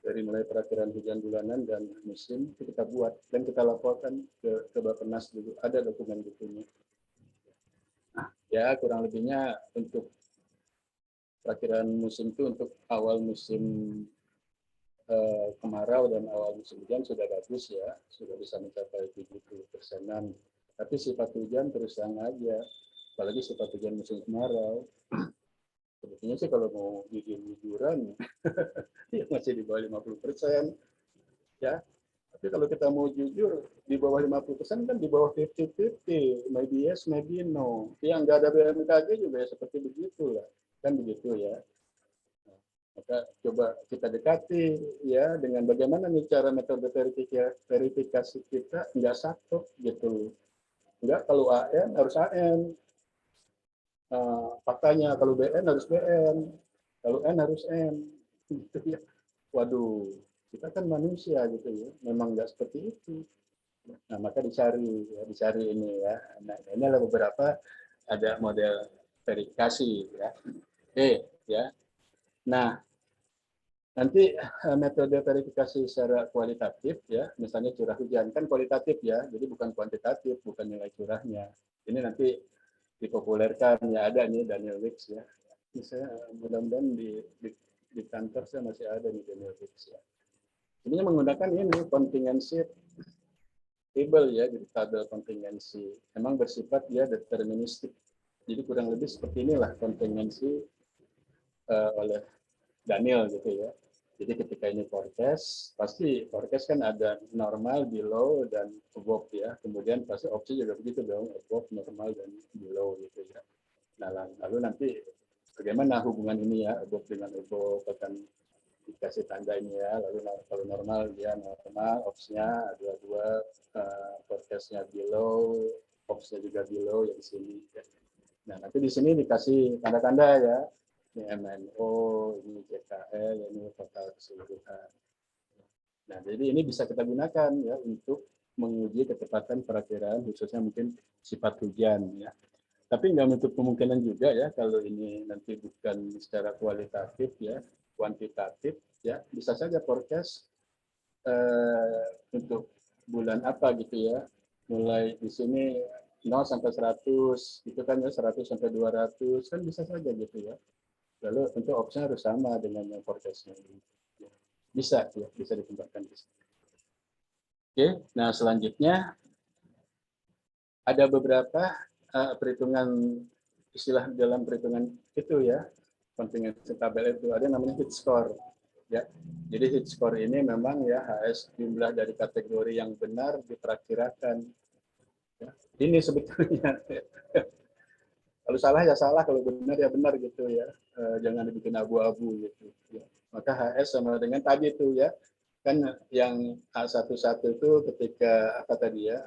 dari mulai perakhiran hujan bulanan dan musim itu kita buat dan kita laporkan ke Bappenas dulu, ada dokumen bukunya. Nah, ya kurang lebihnya untuk perakhiran musim itu untuk awal musim kemarau dan awal musim hujan sudah bagus ya, sudah bisa mencapai 70%-an. Tapi sifat hujan terus terang aja, apalagi sifat hujan musim kemarau. Sebetulnya sih kalau mau jujur-jujuran, ya masih di bawah 50%. Ya. Tapi kalau kita mau jujur, di bawah 50% kan di bawah 50-50. Maybe yes, maybe no. Yang nggak ada BMKG juga ya seperti begitu lah. Kan begitu ya. Maka coba kita dekati ya dengan bagaimana nih cara metode verifikasi kita nggak satu gitu. Nggak kalau AN harus AN. Faktanya kalau BN harus BN. Kalau N harus N. Gitu ya. Waduh, kita kan manusia gitu ya. Memang nggak seperti itu. Nah, maka dicari ini ya. Nah, ini adalah beberapa ada model verifikasi ya. Oke, ya. Nah, nanti metode verifikasi secara kualitatif ya, misalnya curah hujan kan kualitatif ya, jadi bukan kuantitatif, bukan nilai curahnya. Ini nanti dipopulerkan ya, ada nih Daniel Wicks ya. Ini saya mudah-mudahan di kantor saya masih ada nih Daniel Wicks ya. Ini menggunakan ini contingency table ya, jadi tabel kontingensi. Memang bersifat dia deterministik. Jadi kurang lebih seperti inilah kontingensi oleh Daniel gitu ya. Jadi ketika ini forecast, pasti forecast kan ada normal, below, dan above ya. Kemudian pasti opsi juga begitu dong, above, normal, dan below gitu ya. Nah, lalu nanti bagaimana hubungan ini ya, above dengan above, akan dikasih tanda ini ya. Lalu kalau normal dia normal, opsinya dua-dua, forecastnya below, opsinya juga below yang di sini. Ya. Nah, nanti di sini dikasih tanda-tanda ya. Ini MNO, ini JKL, ini total keseluruhan. Nah, jadi ini bisa kita gunakan ya untuk menguji ketepatan perakiraan khususnya mungkin sifat hujan ya. Tapi nggak menutup kemungkinan juga ya kalau ini nanti bukan secara kualitatif ya, kuantitatif ya, bisa saja forecast untuk bulan apa gitu ya. Mulai di sini 0 sampai 100 gitu kan ya, 100 sampai 200 kan bisa saja gitu ya. Lalu tentu opsinya harus sama dengan yang forecast-nya. Bisa ya, bisa ditempatkan di sini. Oke, nah selanjutnya ada beberapa perhitungan istilah dalam perhitungan itu ya, kontingensi tabel itu ada namanya heat score. Ya. Jadi heat score ini memang ya HS jumlah dari kategori yang benar diperkirakan. Ya. Ini sebetulnya. Kalau salah ya salah, kalau benar ya benar gitu ya. Jangan dibikin abu-abu gitu. Ya. Maka HS sama dengan tadi itu ya. Kan yang H11 itu ketika apa tadi ya?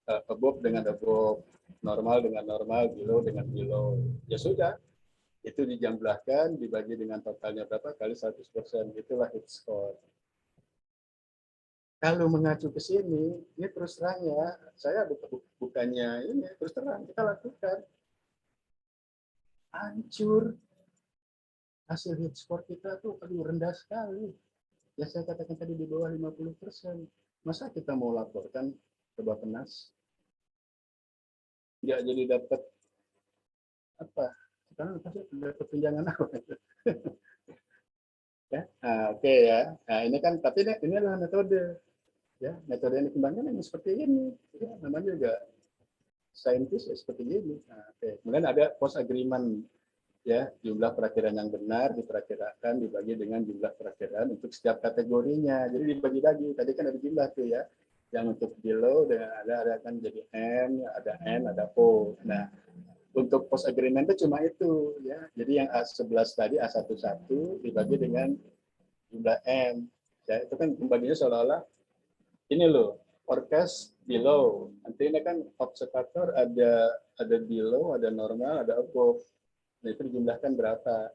Above dengan above, normal dengan normal, below dengan below. Ya sudah, itu dijumlahkan dibagi dengan totalnya berapa kali 100%, itulah heat score. Kalau mengacu ke sini, ini terus terang ya, saya bukannya ini, terus terang kita lakukan. Hancur. Hasil heat score kita tuh rendah sekali. Ya saya katakan tadi di bawah 50%. Masa kita mau laporkan ke Bappenas? Nggak jadi dapat apa? Sekarang pasti dapat tunjangan apa? Ya, oke ya. Nah, ini kan, tapi ini adalah metode. Ya, metode yang dikembangkan yang seperti ini. Ya, namanya juga saintis ya seperti ini. Nah, oke. Kemudian ada post agreement, ya, jumlah perakiraan yang benar diperkirakan dibagi dengan jumlah perakiraan untuk setiap kategorinya. Jadi dibagi lagi. Tadi kan ada jumlah tuh ya. Yang untuk below dengan ada kan jadi M, ada N, ada O. Nah, untuk post agreement itu cuma itu ya. Jadi yang A11 tadi A11 dibagi dengan jumlah M. Ya, itu kan pembagiannya seolah-olah ini loh, forecast below. Nanti ini kan observator ada below, ada normal, ada above. Nah, itu dijumlahkan berapa?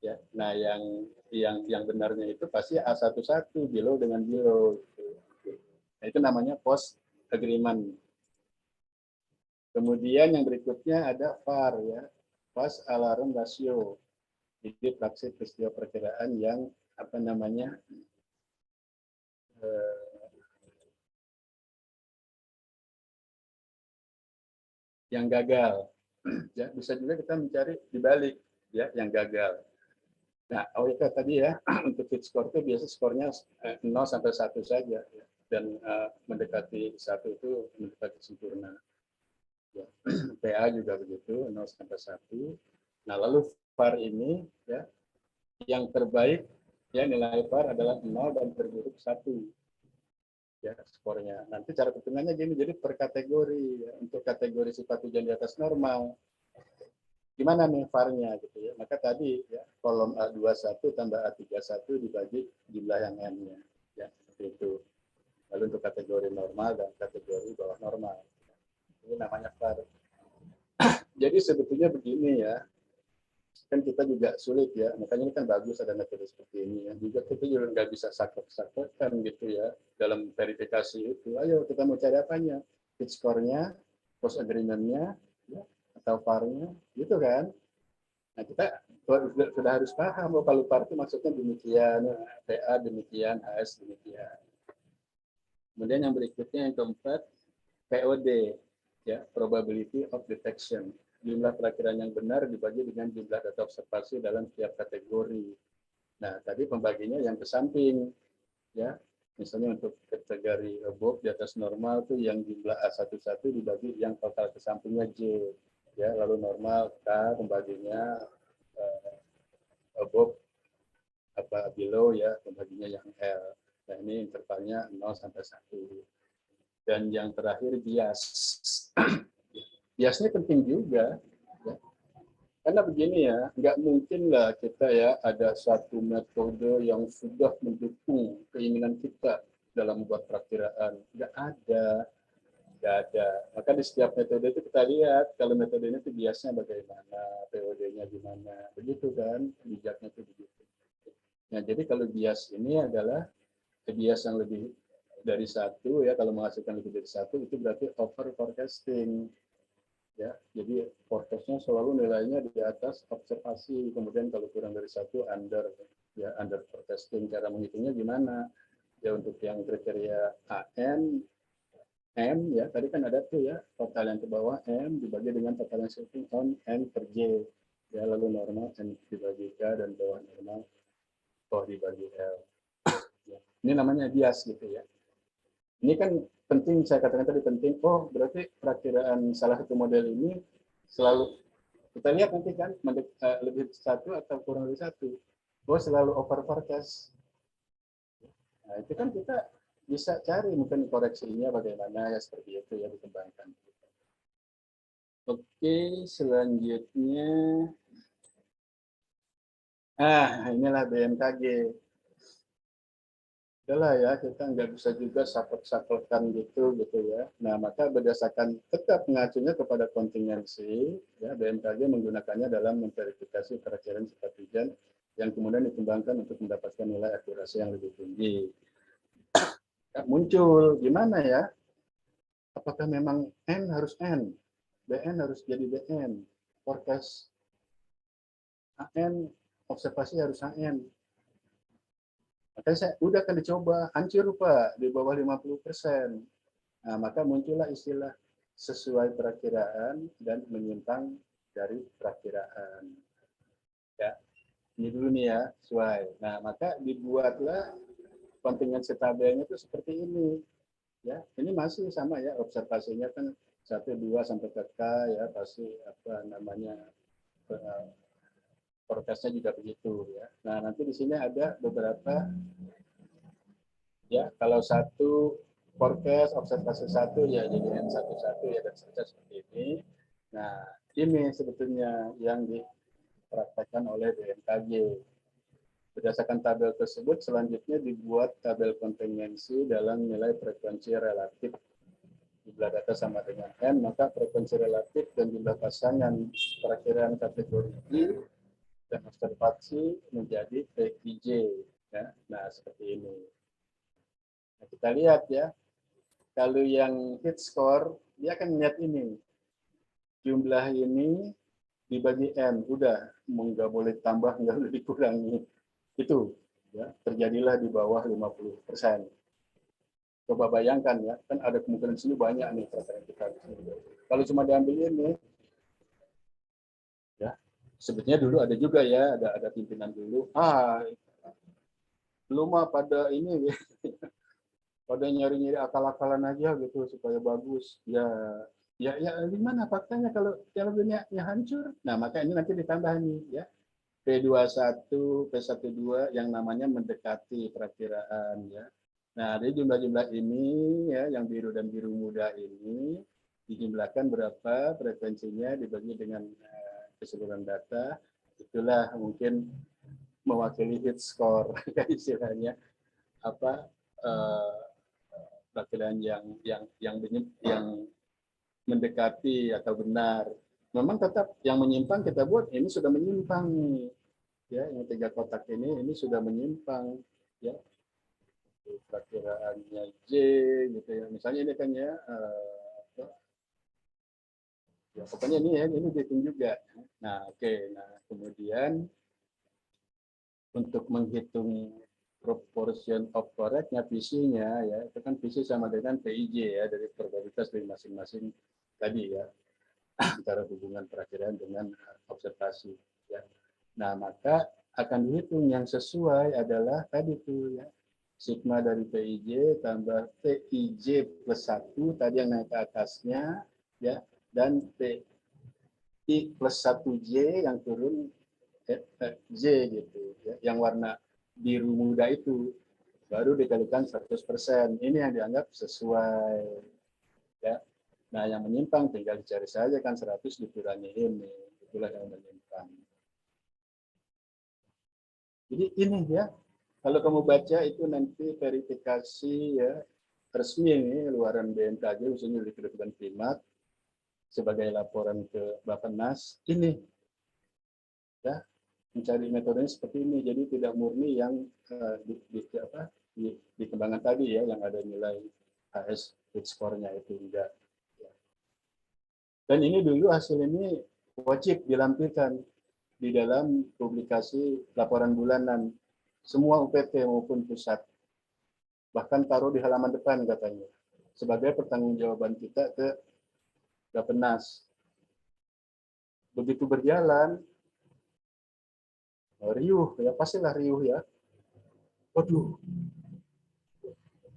Ya. Nah, yang benarnya itu pasti A11 below dengan below. Nah, itu namanya post agreement. Kemudian yang berikutnya ada VAR ya, False Alarm Ratio. Jadi fraksi peristiwa perkiraan yang apa namanya yang gagal. Ya, bisa juga kita mencari di balik ya yang gagal. Nah, itu tadi ya untuk fit score itu biasa skornya 0 sampai 1 saja ya. Dan mendekati 1 itu mendekati sempurna. Ya. PA juga begitu 0 sampai 1. Nah, lalu VAR ini ya yang terbaik ya nilai VAR adalah 0 dan terburuk 1. Ya, skornya. Nanti cara perhitungannya gini, jadi per kategori ya. Untuk kategori sifat hujan di atas normal gimana nih VAR-nya gitu ya. Maka tadi ya kolom A21 tambah A31 dibagi jumlah yang M-nya ya seperti itu. Lalu untuk kategori normal dan kategori bawah normal. Ini namanya VAR. Jadi sebetulnya begini ya. Kan kita juga sulit ya. Makanya ini kan bagus ada metode seperti ini ya. Juga kita juga nggak bisa sakit-sakitkan gitu ya dalam verifikasi itu. Ayo kita mau cari apanya? Fit score-nya, post agreement-nya, ya, atau VAR-nya, gitu kan? Nah, kita sudah harus paham kalau VAR itu maksudnya demikian, PA demikian, HS demikian. Kemudian yang berikutnya yang keempat, POD, ya, probability of detection. Jumlah perakiraan yang benar dibagi dengan jumlah data observasi dalam setiap kategori. Nah, tadi pembaginya yang ke samping, ya. Misalnya untuk kategori above di atas normal tuh yang jumlah A11 dibagi yang total ke sampingnya J, ya, lalu normal K pembaginya above apa below ya pembaginya yang L. Nah, ini intervalnya 0 sampai 1. Dan yang terakhir bias. Biasnya penting juga. Ya. Karena begini ya, nggak mungkin lah kita ya ada satu metode yang sudah mendukung keinginan kita dalam membuat perakiraan. Nggak ada. Nggak ada. Maka di setiap metode itu kita lihat kalau metode ini itu biasnya bagaimana, POD-nya gimana. Begitu kan, bijaknya itu begitu. Nah, jadi kalau bias ini adalah bias yang lebih dari 1 ya, kalau menghasilkan lebih dari 1 itu berarti over forecasting. Ya, jadi forecastnya selalu nilainya di atas observasi, kemudian kalau kurang dari 1 under ya under forecasting. Cara menghitungnya gimana? Ya untuk yang kriteria AN M ya tadi kan ada tuh ya total yang ke bawah M dibagi dengan total yang setting on N per J ya lalu normal N dibagi K dan bawah normal O dibagi L. Ya. Ini namanya bias gitu ya. Ini kan penting, saya katakan tadi penting. Oh, berarti perakiraan salah satu model ini selalu kita lihat nanti kan lebih 1 atau kurang dari 1. selalu over forecast. Nah, itu kan kita bisa cari mungkin koreksinya bagaimana ya, seperti itu ya, dikembangkan. Oke, selanjutnya. Inilah BMKG. Itulah ya, kita nggak bisa juga saklek-saklekan gitu ya. Nah, maka berdasarkan tetap mengacunya kepada kontingensi, ya, BMKG menggunakannya dalam memverifikasi perakiraan sifat hujan yang kemudian dikembangkan untuk mendapatkan nilai akurasi yang lebih tinggi. Muncul gimana ya? Apakah memang N harus N, BN harus jadi BN, forecast AN, observasi harus AN. Makanya saya udah kan dicoba, hancur Pak, di bawah 50%. Nah, maka muncullah istilah sesuai perakiraan dan menyimpang dari perakiraan. Ya, ini dulu nih ya, sesuai. Nah, maka dibuatlah kontingensi tabelnya itu seperti ini. Ya, ini masih sama ya, observasinya kan 1, 2 sampai ke K ya, pasti apa namanya, forecast-nya juga begitu ya. Nah, nanti di sini ada beberapa ya, kalau satu forecast observasi 1 ya jadi N11 ya, dan seterusnya seperti ini. Nah, ini sebetulnya yang dipraktekkan oleh BMKG. Berdasarkan tabel tersebut, selanjutnya dibuat tabel kontingensi dalam nilai frekuensi relatif. Jumlah data sama dengan N, maka frekuensi relatif dan jumlah pasangan perakiraan kategori I dan observasi menjadi PIJ. Ya. Nah, seperti ini. Nah, kita lihat ya, kalau yang hit score, dia akan melihat ini. Jumlah ini dibagi N, udah, nggak boleh tambah, nggak boleh dikurangi. Itu ya, terjadilah di bawah 50%. Coba bayangkan ya, kan ada kemungkinan sini banyak nih perkara kita. Kalau cuma diambil ini, ya, sebetulnya dulu ada juga ya, ada pimpinan dulu. Belum pada ini, pada nyari-nyari akal-akalan aja gitu supaya bagus. Ya gimana faktanya kalau dunia hancur? Nah, maka ini nanti ditambah nih ya. P21, P12 yang namanya mendekati perakiraan ya. Nah, dari jumlah-jumlah ini ya, yang biru dan biru muda ini dijumlahkan berapa frekuensinya dibagi dengan keseluruhan data, itulah mungkin mewakili hit score istilahnya, apa perakiraan yang mendekati atau benar. Memang tetap yang menyimpang kita buat ini sudah menyimpang nih. Ya, yang 3 kotak ini sudah menyimpang ya. Perakiraannya J gitu ya. Misalnya ini kan ya, ya pokoknya ini ya, ini dihitung juga. Nah, oke. Nah, kemudian untuk menghitung proportion of correctnya, PC-nya ya, itu kan PC sama dengan PIJ ya, dari probabilitas dari masing-masing tadi ya, antara hubungan perakiraan dengan observasi ya. Nah, maka akan dihitung yang sesuai adalah tadi tuh ya, sigma dari PIJ tambah PIJ plus 1 tadi yang naik ke atasnya ya, dan PI plus 1J yang turun J gitu ya, yang warna biru muda itu baru dikalikan 100%. Ini yang dianggap sesuai ya. Nah, yang menyimpang tinggal dicari saja kan 100 dikurangi ini, itulah yang menyimpang. Jadi ini ya, kalau kamu baca itu nanti verifikasi ya resmi ini luaran BMKG khususnya di Kedudukan Primat sebagai laporan ke Bappenas ini ya, mencari metodenya seperti ini. Jadi tidak murni yang dikembangkan tadi ya, yang ada nilai HS score-nya itu enggak. Dan ini dulu hasil ini wajib dilampirkan di dalam publikasi laporan bulanan semua UPT maupun pusat. Bahkan taruh di halaman depan katanya sebagai pertanggungjawaban kita ke Bappenas. Begitu berjalan, riuh ya, pastilah riuh ya. Waduh,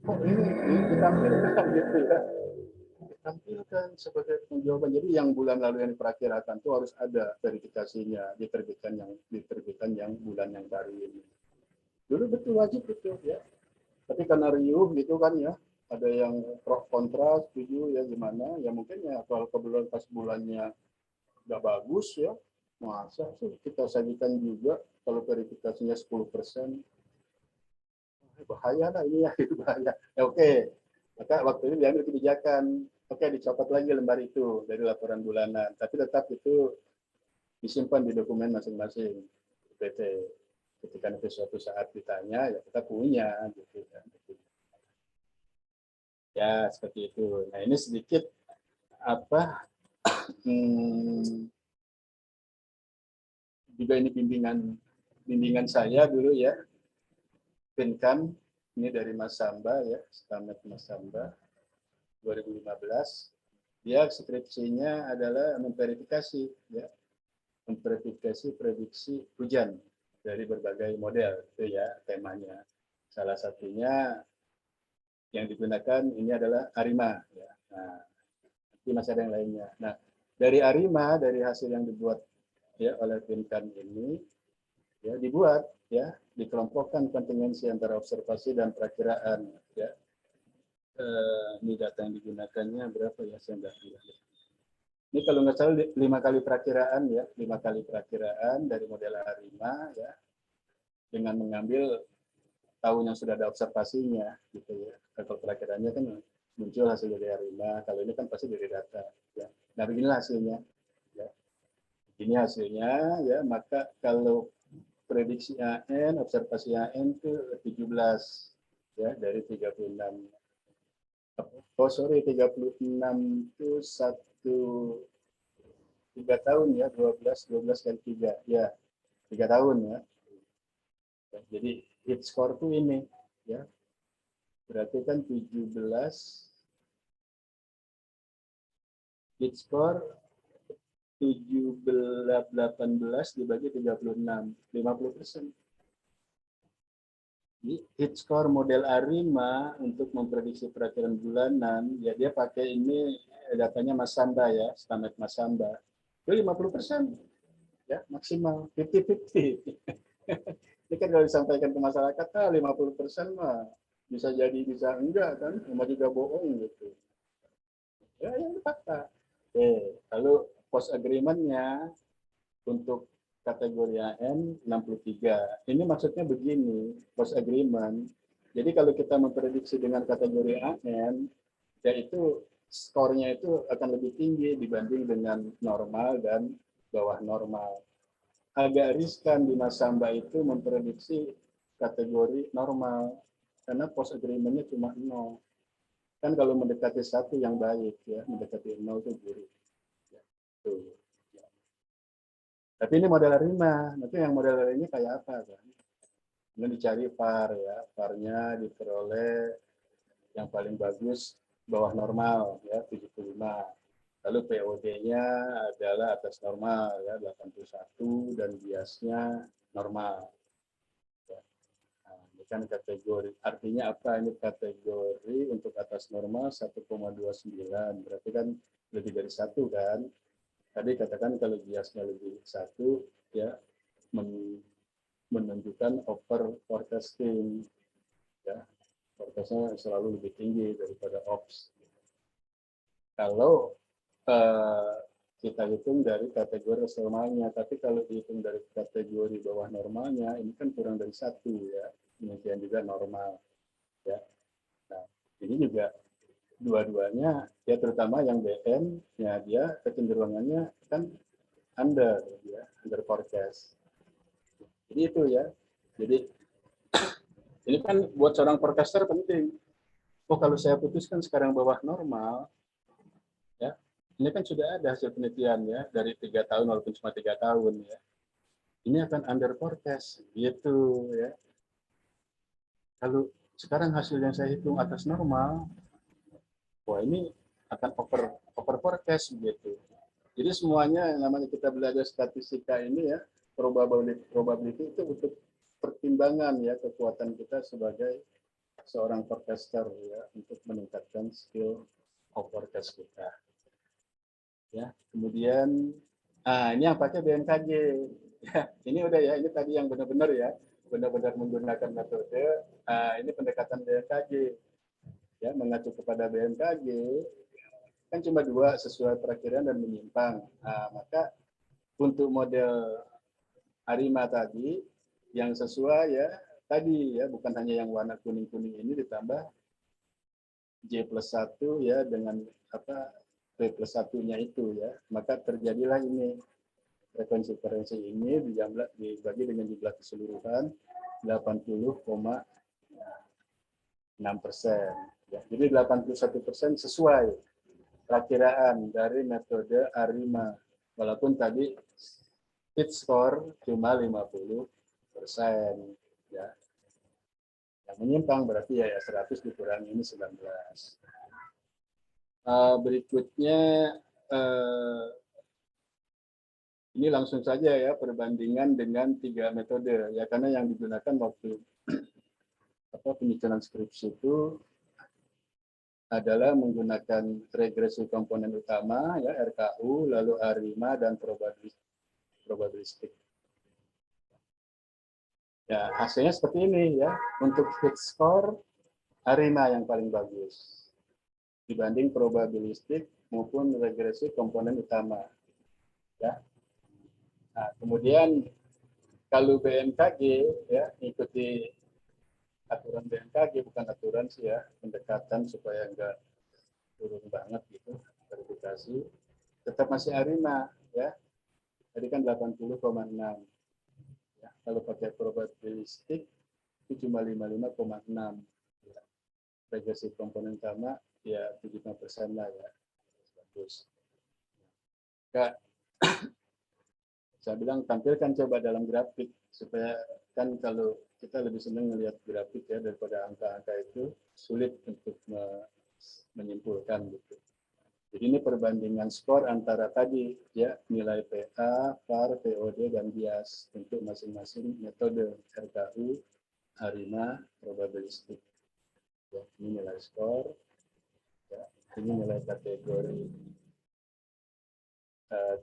kok ini ditampilkan gitu ya. tampilkan sebagai jawaban. Jadi yang bulan lalu yang diperkirakan itu harus ada verifikasinya, diterbitkan yang bulan yang baru ini. Dulu betul wajib itu ya. Tapi karena riuh gitu kan ya, ada yang pro kontra, setuju ya gimana, ya mungkin ya kalau kebetulan pas bulannya nggak bagus ya, masa sih kita sajikan juga kalau verifikasinya 10%, bahaya lah ini ya, itu bahaya. Ya, oke, maka waktu itu diambil kebijakan, oke dicopot lagi lembar itu dari laporan bulanan, tapi tetap itu disimpan di dokumen masing-masing PT. Ketika nanti suatu saat ditanya, ya kita punya gitu kan. Ya seperti itu. Nah ini sedikit apa juga ini bimbingan saya dulu ya, Pinkam ini dari Mas Samba ya, Stamet Mas Samba 2015. Dia skripsinya adalah memverifikasi ya, memverifikasi prediksi hujan dari berbagai model itu ya temanya. Salah satunya yang digunakan ini adalah ARIMA ya. Nah, nanti masih ada yang lainnya. Nah, dari ARIMA, dari hasil yang dibuat ya oleh Pinkam ini ya dibuat ya, dikelompokkan kontingensi antara observasi dan perakiraan ya. Ini data yang digunakannya berapa ya, saya nggak lihat. Ini kalau nggak salah 5 kali perakiraan ya, 5 kali perakiraan dari model ARIMA ya, dengan mengambil tahun yang sudah ada observasinya gitu ya. Kalau perakiraannya kan muncul hasil dari ARIMA, kalau ini kan pasti dari data ya. Nah beginilah hasilnya ya. Ini hasilnya ya, maka kalau prediksi AN, observasi AN itu 17 ya dari 36. Oh sorry, 36 itu 3 tahun ya, 12 kali 3 ya, 3 tahun ya. Jadi hit score tuh ini ya, berarti kan 17 hit score 18 dibagi 36, 50%. Jadi hit score model ARIMA untuk memprediksi perakiraan bulanan, ya dia pakai ini datanya Mas Samba ya, Stamet Mas Samba. Itu 50% ya, maksimal 50-50. Ini kan kalau disampaikan ke masyarakat, 50% mah bisa jadi bisa enggak kan, cuma juga bohong gitu. Ya yang fakta. Lalu post agreement-nya untuk kategori AN 63. Ini maksudnya begini, post agreement. Jadi kalau kita memprediksi dengan kategori AN, yaitu skornya itu akan lebih tinggi dibanding dengan normal dan bawah normal. Agak riskan di Mas Samba itu memprediksi kategori normal, karena post agreement-nya cuma 0. Kan kalau mendekati 1 yang baik, ya mendekati 0 itu buruk. Ya, tuh. Tapi ini model ARIMA, nanti yang model lainnya kayak apa kan? Ini dicari VAR ya, VAR-nya diperoleh yang paling bagus bawah normal ya 75. Lalu POD-nya adalah atas normal ya 81 dan biasnya normal. Ya. Nah, ini kan kategori, artinya apa ini kategori untuk atas normal 1,29, berarti kan lebih dari 1 kan. Tadi katakan kalau biasnya lebih 1 ya menunjukkan over forecasting ya, forecastnya selalu lebih tinggi daripada ops. Kalau kita hitung dari kategori normalnya, tapi kalau dihitung dari kategori bawah normalnya ini kan kurang dari 1 ya, demikian juga normal ya. Nah ini juga dua-duanya ya, terutama yang BM ya, dia kecenderungannya kan under ya, under forecast. Jadi itu ya. Jadi ini kan buat seorang forecaster penting. Oh kalau saya putuskan sekarang bawah normal, ya ini kan sudah ada hasil penelitian ya dari 3 tahun walaupun cuma 3 tahun ya. Ini akan under forecast gitu ya. Kalau sekarang hasil yang saya hitung atas normal, wah ini akan over forecast gitu. Jadi semuanya yang namanya kita belajar statistika ini ya, probability itu untuk pertimbangan ya kekuatan kita sebagai seorang forecaster ya, untuk meningkatkan skill forecast kita. Ya, kemudian ini yang pakai BMKG. Ya, ini udah ya, ini tadi yang benar-benar ya, benar-benar menggunakan metode ini pendekatan BMKG. Ya, mengacu kepada BMKG kan cuma dua, sesuai perakiraan dan menyimpang. Maka untuk model ARIMA tadi yang sesuai ya tadi ya, bukan hanya yang warna kuning-kuning ini ditambah J+1 ya dengan P+1-nya itu ya, maka terjadilah ini frekuensi ini dibagi dengan jumlah keseluruhan 80,6%. Ya. Jadi 81% sesuai perakiraan dari metode ARIMA, walaupun tadi fit score cuma 50%. Ya. Yang menyimpang berarti ya 100 dikurangi ini 19. Berikutnya ini langsung saja ya perbandingan dengan 3 metode ya, karena yang digunakan waktu penyusunan skripsi itu adalah menggunakan regresi komponen utama ya, RKU, lalu ARIMA dan probabilistik. Ya, hasilnya seperti ini ya. Untuk fit score ARIMA yang paling bagus dibanding probabilistik maupun regresi komponen utama. Ya. Nah, kemudian kalau BMKG ya ikuti aturan BMKG, bukan aturan sih ya, pendekatan supaya enggak turun banget gitu verifikasi, tetap masih ARIMA ya. Tadi kan 80,6. Ya, kalau pakai probabilistik itu cuma 55,6. Ya. Regresi komponen utama ya 75% lah ya. Bagus. Kak, saya bilang tampilkan coba dalam grafik supaya kan kalau kita lebih senang melihat grafik ya daripada angka-angka itu sulit untuk menyimpulkan gitu. Jadi ini perbandingan skor antara tadi ya nilai PA, VAR, POD dan bias untuk masing-masing metode RKU, ARIMA, probabilistik. Ya, ini nilai skor, ya, ini nilai kategori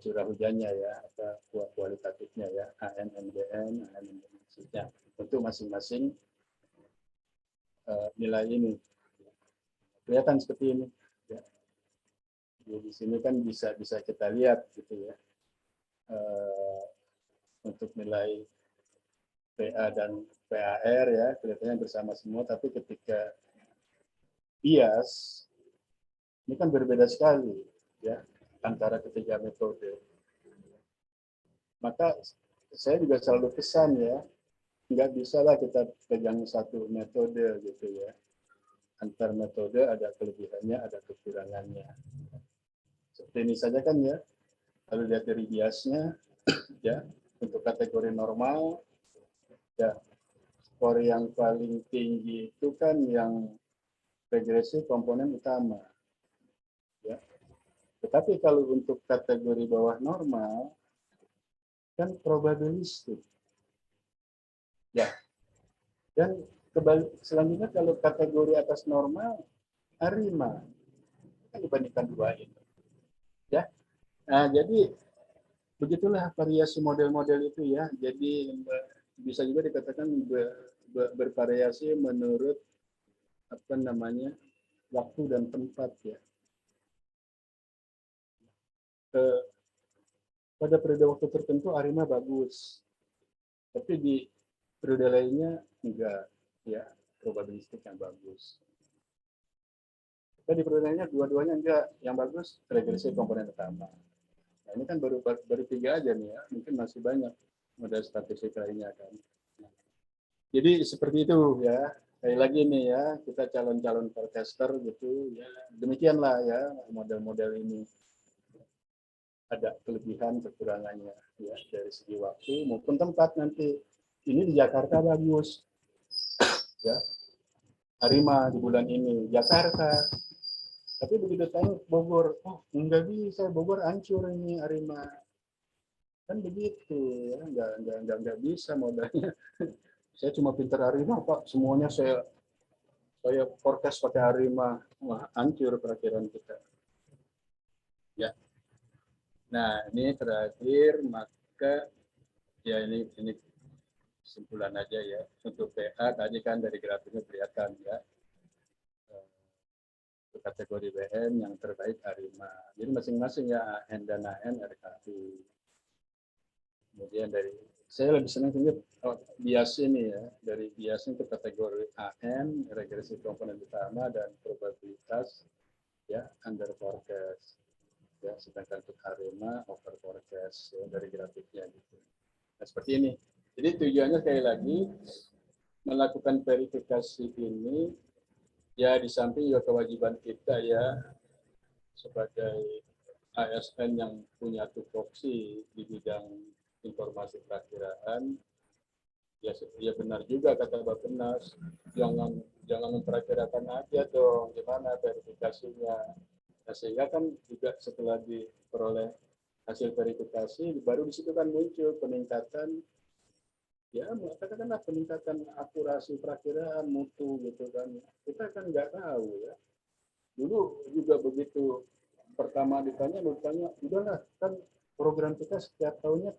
curah hujannya ya, kualitatifnya ya, AN, NBN, AN, NBN, untuk masing-masing nilai ini. Kelihatan seperti ini. Ya. Di sini kan bisa kita lihat gitu ya, untuk nilai PA dan PAR ya kelihatannya bersama semua, tapi ketika bias ini kan berbeda sekali ya antara ketiga metode. Maka saya juga selalu pesan ya, nggak bisa lah kita pegang satu metode gitu ya. Antar metode ada kelebihannya, ada kekurangannya. Seperti ini saja kan ya. Lalu lihat dari biasnya, ya untuk kategori normal, ya skor yang paling tinggi itu kan yang regresi komponen utama. Ya. Tetapi kalau untuk kategori bawah normal, kan probabilistik. Ya. Dan selanjutnya kalau kategori atas normal, ARIMA. Kan dibandingkan dua ini. Ya. Nah, jadi begitulah variasi model-model itu ya. Jadi bisa juga dikatakan bervariasi menurut waktu dan tempat ya. Pada periode waktu tertentu ARIMA bagus, tapi di periode lainnya enggak ya, probabilistik yang bagus. Tapi di periode lainnya dua-duanya enggak, yang bagus regresi komponen utama. Nah, ini kan baru 3 aja nih ya, mungkin masih banyak model statistik lainnya kan. Jadi seperti itu ya. Sekali lagi nih ya, kita calon-calon forecaster gitu ya. Demikianlah ya model-model ini. Ada kelebihan kekurangannya ya dari segi waktu maupun tempat nanti. Ini di Jakarta bagus. Ya. ARIMA di bulan ini Jakarta. Tapi begitu tanya Bogor, oh enggak bisa, Bogor hancur ini ARIMA. Kan begitu ya, enggak bisa modalnya. Saya cuma pintar ARIMA Pak, semuanya saya Oh ya, forecast pakai hari mah hancur perakiraan kita. Ya. Nah, ini terakhir, maka ya ini kesimpulan aja ya. Untuk PA tadi kan dari grafiknya kelihatan ya. Untuk kategori BM yang terbaik Arima. Jadi masing-masing ya AN dan AN RKI. Kemudian dari saya lebih senang tunjuk bias ini ya, dari bias untuk kategori AN, regresi komponen utama dan probabilitas ya under forecast. Ya, sedangkan untuk Arima over forecast ya, dari grafiknya gitu. Nah, seperti ini. Jadi tujuannya sekali lagi melakukan verifikasi ini ya di samping juga kewajiban kita ya sebagai ASN yang punya tupoksi di bidang informasi perakiraan ya, ya benar juga kata Bappenas, jangan memperakirakan aja dong gimana verifikasinya. Nah, sehingga kan juga setelah diperoleh hasil verifikasi baru di situ kan muncul peningkatan ya, katakanlah peningkatan akurasi perakiraan mutu gitu kan. Kita kan nggak tahu ya. Dulu juga begitu pertama ditanya, udahlah kan program kita setiap tahunnya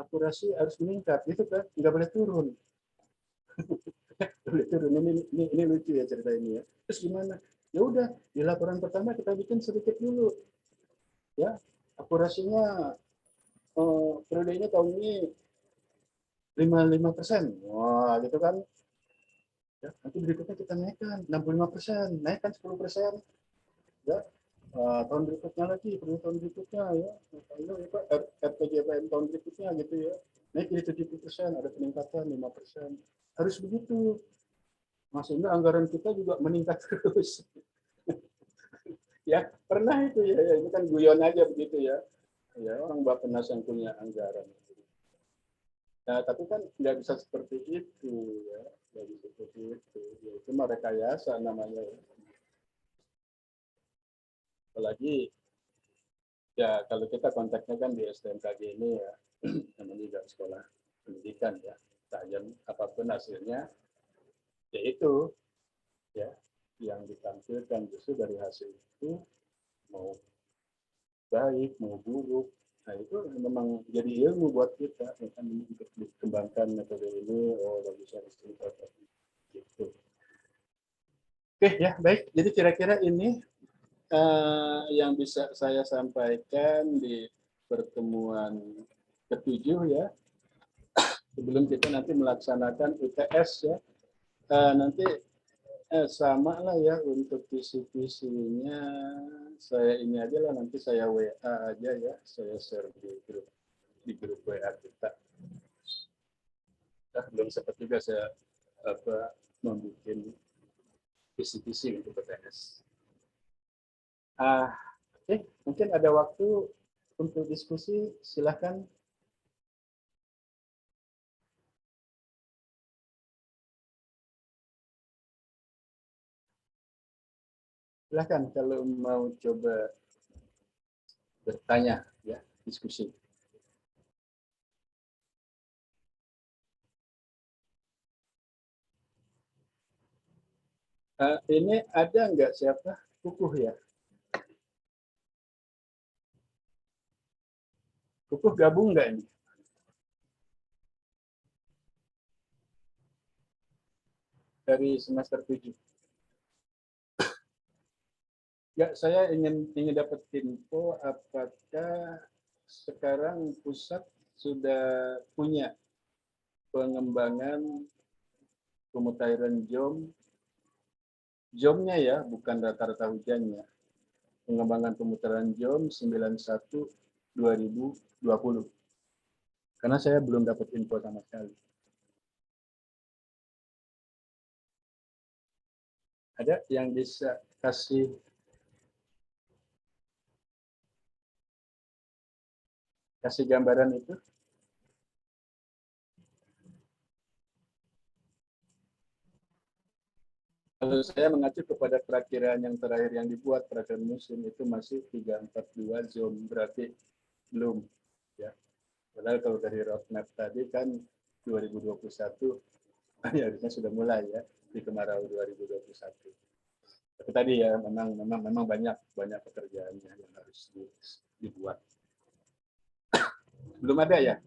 akurasi harus meningkat gitu kan, nggak boleh turun. Boleh turun. Ini lucu ya cerita ini ya. Terus gimana? Ya udah, di laporan pertama kita bikin sedikit dulu ya, akurasinya periode ini tahun ini 55%. Wah, gitu kan. Ya, nanti berikutnya kita naikkan 65%, naikkan 10%. Ya, tahun berikutnya lagi, tahun berikutnya ya, RPJPM tahun berikutnya gitu ya, naik jadi 70%, ada peningkatan 5%. Harus begitu. Maksudnya anggaran kita juga meningkat terus. Ya, pernah itu ya, ini kan guyon aja begitu ya. Ya, orang Bappenas yang punya anggaran. Nah, tapi kan nggak bisa seperti itu ya, nggak bisa seperti itu. Ya, itu mah rekayasa namanya. Apalagi ya kalau kita konteksnya kan di STMKG ini ya, namanya juga sekolah pendidikan ya, sains apapun hasilnya, yaitu ya yang ditampilkan justru dari hasil itu mau baik mau buruk. Nah itu memang jadi ilmu buat kita, ya kan, untuk dikembangkan metode ini, oh bagusnya gitu. Oke ya baik, jadi kira-kira ini yang bisa saya sampaikan di pertemuan ketujuh ya, sebelum kita nanti melaksanakan UTS ya. Nanti sama lah ya untuk visi-visinya, saya ini aja lah, nanti saya WA aja ya, saya share di grup WA kita. Nah, belum sempat juga saya membuat visi-visi untuk UTS. Oke, mungkin ada waktu untuk diskusi, silahkan. Silahkan kalau mau coba bertanya, ya, diskusi. Ini ada nggak siapa? Kukuh ya? Kukuh gabung nggak ini? Dari semester 7. Ya, saya ingin dapat info apakah sekarang pusat sudah punya pengembangan pemutahiran jomnya ya, bukan rata-rata hujannya. Pengembangan pemutaran jom 91 2020. Karena saya belum dapat info sama sekali. Ada yang bisa kasih gambaran itu? Kalau saya mengacu kepada perakiraan yang terakhir yang dibuat perakiraan musim itu masih 342 zone, berarti belum ya. Padahal kalau dari roadmap tadi kan 2021 ya harusnya sudah mulai ya. di kemarau 2021. Tapi tadi ya memang banyak pekerjaannya yang harus dibuat. Belum ada ya?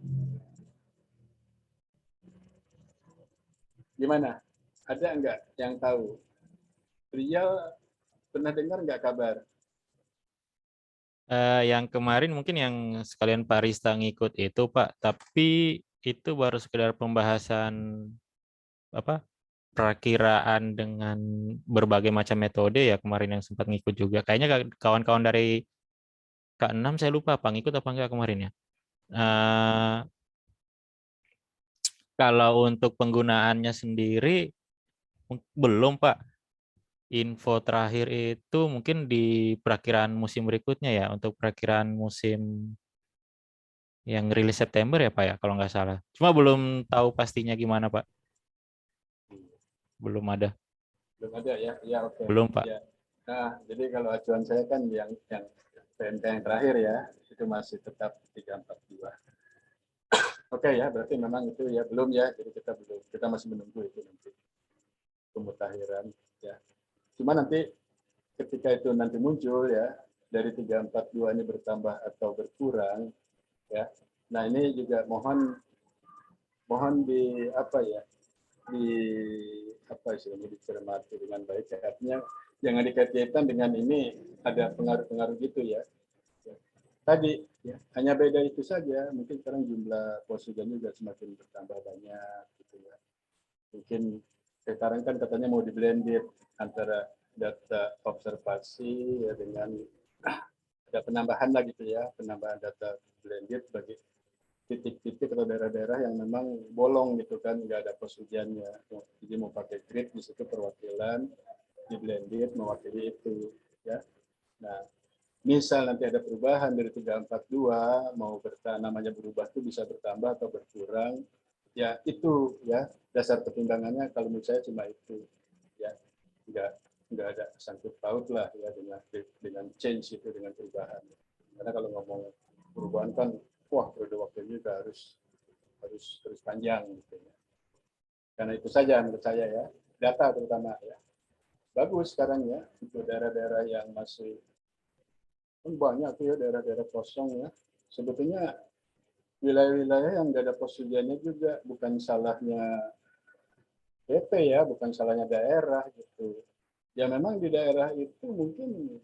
Gimana? Ada enggak yang tahu? Rial pernah dengar nggak kabar? Yang kemarin mungkin yang sekalian Pak Rista ngikut itu Pak, tapi itu baru sekedar pembahasan apa perakiraan dengan berbagai macam metode ya kemarin yang sempat ngikut juga. Kayaknya kawan-kawan dari K6 saya lupa apa ngikut apa enggak kemarin ya. Eh, Kalau untuk penggunaannya sendiri belum Pak. Info terakhir itu mungkin di perakiraan musim berikutnya ya, untuk perakiraan musim yang rilis September ya Pak ya, kalau nggak salah. Cuma belum tahu pastinya gimana Pak. Belum ada. Belum ada ya? Ya oke. Belum Pak. Ya. Nah, jadi kalau acuan saya kan yang PMK yang terakhir ya, itu masih tetap 342. Oke ya, berarti memang itu ya belum ya, jadi kita masih menunggu itu nanti pemutakhiran ya. Cuma nanti ketika itu nanti muncul ya, dari 342 ini bertambah atau berkurang ya. Nah, ini juga mohon di apa ya? Di apa istilahnya dicermati dengan baik ya. Artinya jangan dikaitkan dengan ini ada pengaruh-pengaruh gitu ya. Tadi ya, hanya beda itu saja. Mungkin sekarang jumlah posudan juga semakin bertambah banyak gitu ya. Mungkin sekarang kan katanya mau di-blended antara data observasi ya dengan ada penambahan lah gitu ya, penambahan data blended bagi titik-titik atau daerah-daerah yang memang bolong gitu kan, nggak ada pos hujannya. Jadi mau pakai grid di situ perwakilan, di blended mewakili itu ya. Nah, misal nanti ada perubahan dari 342 mau namanya berubah itu bisa bertambah atau berkurang, ya itu ya dasar pertimbangannya kalau menurut saya cuma itu ya, nggak ada sangkut paut lah ya dengan change itu, dengan perubahan. Karena kalau ngomong perubahan kan wah periode waktunya juga harus terus panjang gitu ya. Karena itu saja menurut saya ya, data terutama ya. Bagus sekarang ya untuk daerah-daerah yang masih kan banyak tuh ya daerah-daerah kosong ya. Sebetulnya wilayah-wilayah yang nggak ada pos hujannya juga bukan salahnya BP ya, bukan salahnya daerah gitu. Ya memang di daerah itu mungkin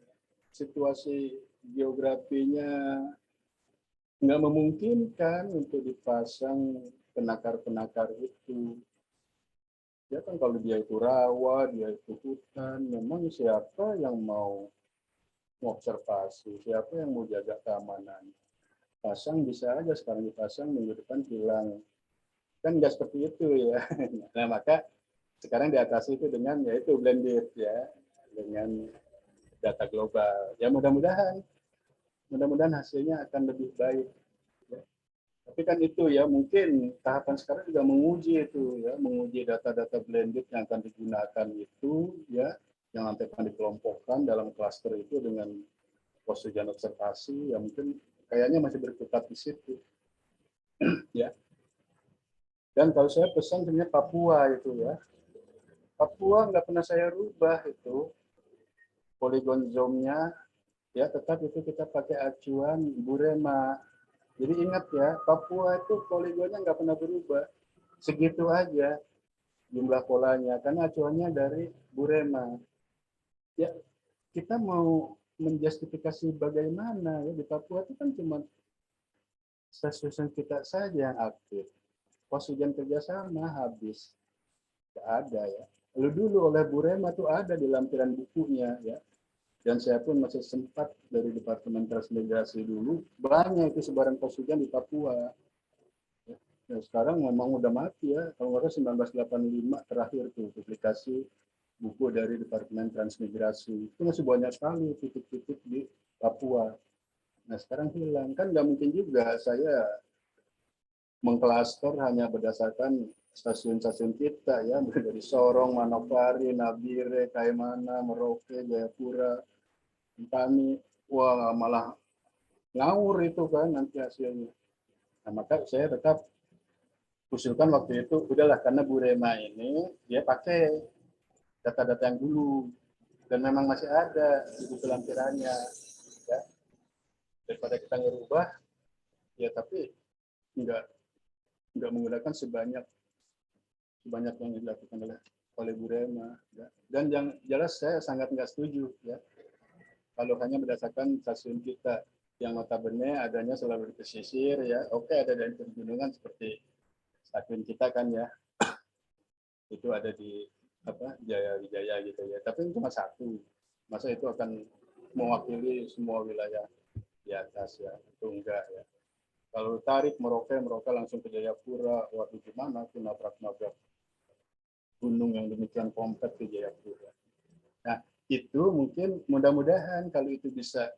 situasi geografinya nggak memungkinkan untuk dipasang penakar-penakar itu. Ya kan kalau dia itu rawa, dia itu hutan, memang siapa yang mau observasi, siapa yang mau jaga keamanan. Pasang bisa aja sekarang dipasang, minggu depan hilang. Kan nggak seperti itu ya. Nah maka sekarang diatasi itu dengan yaitu blended ya, dengan data global. Ya mudah-mudahan hasilnya akan lebih baik. Ya. Tapi kan itu ya mungkin tahapan sekarang juga menguji itu ya, menguji data-data blended yang akan digunakan itu ya, yang nanti akan dikelompokkan dalam klaster itu dengan pos hujan observasi ya mungkin kayaknya masih berkutat di situ ya. Dan kalau saya pesan sebenarnya Papua itu ya, Papua nggak pernah saya rubah itu polygon zone-nya ya, tetap itu kita pakai acuan Burema. Jadi ingat ya, Papua itu poligonnya nggak pernah berubah, segitu aja jumlah polanya karena acuannya dari Burema. Ya kita mau menjustifikasi bagaimana ya, di Papua itu kan cuma stasiun kita saja yang aktif. Pos hujan kerjasama habis, nggak ada ya. Lalu dulu oleh Burema tuh ada di lampiran bukunya ya. Dan saya pun masih sempat dari Departemen Transmigrasi dulu, banyak itu sebaran pos hujan di Papua. Ya, sekarang memang udah mati ya, kalau nggak salah 1985 terakhir tuh publikasi buku dari Departemen Transmigrasi. Itu masih banyak sekali titik-titik di Papua. Nah sekarang hilang, kan nggak mungkin juga saya mengklaster hanya berdasarkan stasiun-stasiun kita ya, dari Sorong, Manokwari, Nabire, Kaimana, Merauke, Jayapura, kami wah malah ngawur itu kan nanti hasilnya. Nah, maka saya tetap usulkan waktu itu udahlah karena Burema ini dia pakai data-data yang dulu, dan memang masih ada di buku lampirannya, ya. Daripada kita ngerubah, ya tapi nggak menggunakan sebanyak yang dilakukan oleh Bu Rema, ya. Dan yang jelas saya sangat nggak setuju, ya, kalau hanya berdasarkan stasiun kita yang notabene adanya selalu di pesisir, ya. Oke, ada di pegunungan seperti stasiun kita kan, ya, itu ada di Jaya Wijaya gitu, ya, tapi cuma satu, masa itu akan mewakili semua wilayah di atas, ya, itu enggak, ya. Kalau tarik Merauke langsung ke Jayapura, waduh gimana tuh nabrak gunung yang demikian kompleks di Jayapura. Nah, itu mungkin mudah-mudahan kalau itu bisa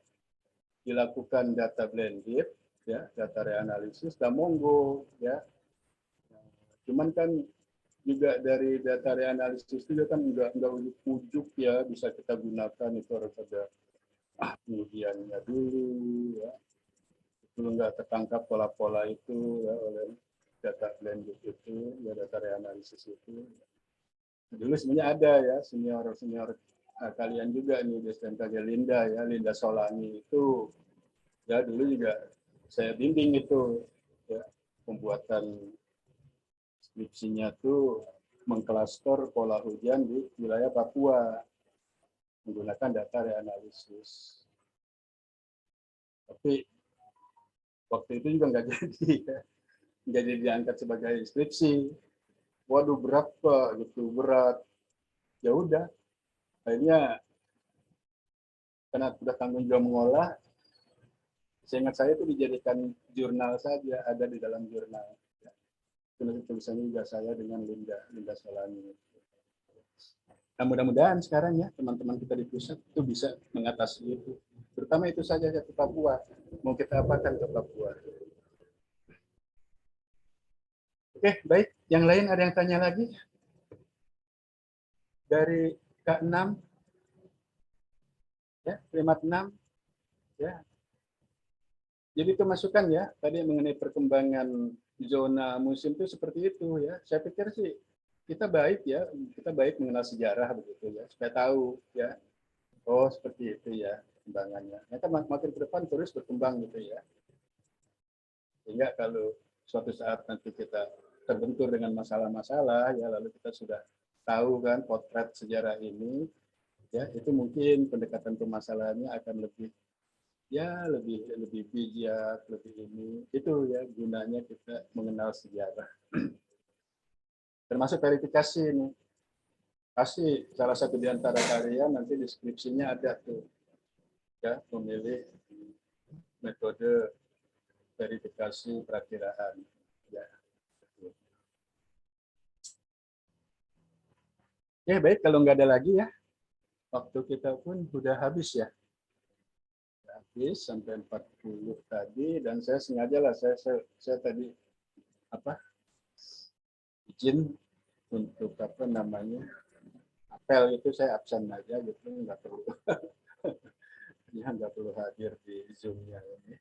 dilakukan data blended, ya, data reanalisis, dan monggo, ya. Cuman kan juga dari data reanalisis itu kan enggak ujuk-ujuk, ya, bisa kita gunakan, itu harus ada kemudiannya dulu, ya. Itu enggak tertangkap pola-pola itu, ya, oleh data blended itu, ya, data reanalisis itu. Dulu sebenarnya ada, ya, senior kalian juga nih, dosen Linda, ya, Linda Solani itu, ya, dulu juga saya bimbing itu, ya, pembuatan skripsinya tuh mengklaster pola hujan di wilayah Papua menggunakan data reanalisis. Tapi waktu itu juga nggak jadi, ya. Nggak jadi diangkat sebagai skripsi. Waduh, berat Pak, gitu, berat. Ya udah, akhirnya karena sudah tanggung jawab mengolah, seingat saya itu dijadikan jurnal saja, ada di dalam jurnal. Tulisannya juga saya dengan Linda Solani. Nah, mudah-mudahan sekarang, ya, teman-teman kita di pusat itu bisa mengatasi itu. Terutama itu saja, ya, ke Papua. Mau kita apakan ke Papua. Oke, baik. Yang lain ada yang tanya lagi? Dari K6, ya, Primat 6, ya. Jadi itu masukan, ya, tadi mengenai perkembangan zona musim itu seperti itu, ya. Saya pikir sih kita baik, ya, kita baik mengenal sejarah begitu, ya, supaya tahu, ya. Oh, seperti itu, ya, perkembangannya. Mereka makin ke depan terus berkembang gitu, ya. Sehingga kalau suatu saat nanti kita terbentur dengan masalah-masalah, ya, lalu kita sudah tahu kan potret sejarah ini, ya, itu mungkin pendekatan permasalahannya akan lebih, ya, lebih bijak, lebih ini. Itu, ya, gunanya kita mengenal sejarah. Termasuk verifikasi ini. Pasti salah satu di antara kalian nanti deskripsinya ada tuh, ya, memilih metode verifikasi perakiraan, ya. Ya, baik, kalau nggak ada lagi, ya, waktu kita pun sudah habis, ya. Habis sampai 40 tadi, dan saya sengaja lah, saya tadi izin untuk apel itu saya absen aja gitu, nggak perlu ya, nggak perlu hadir di Zoom-nya ini.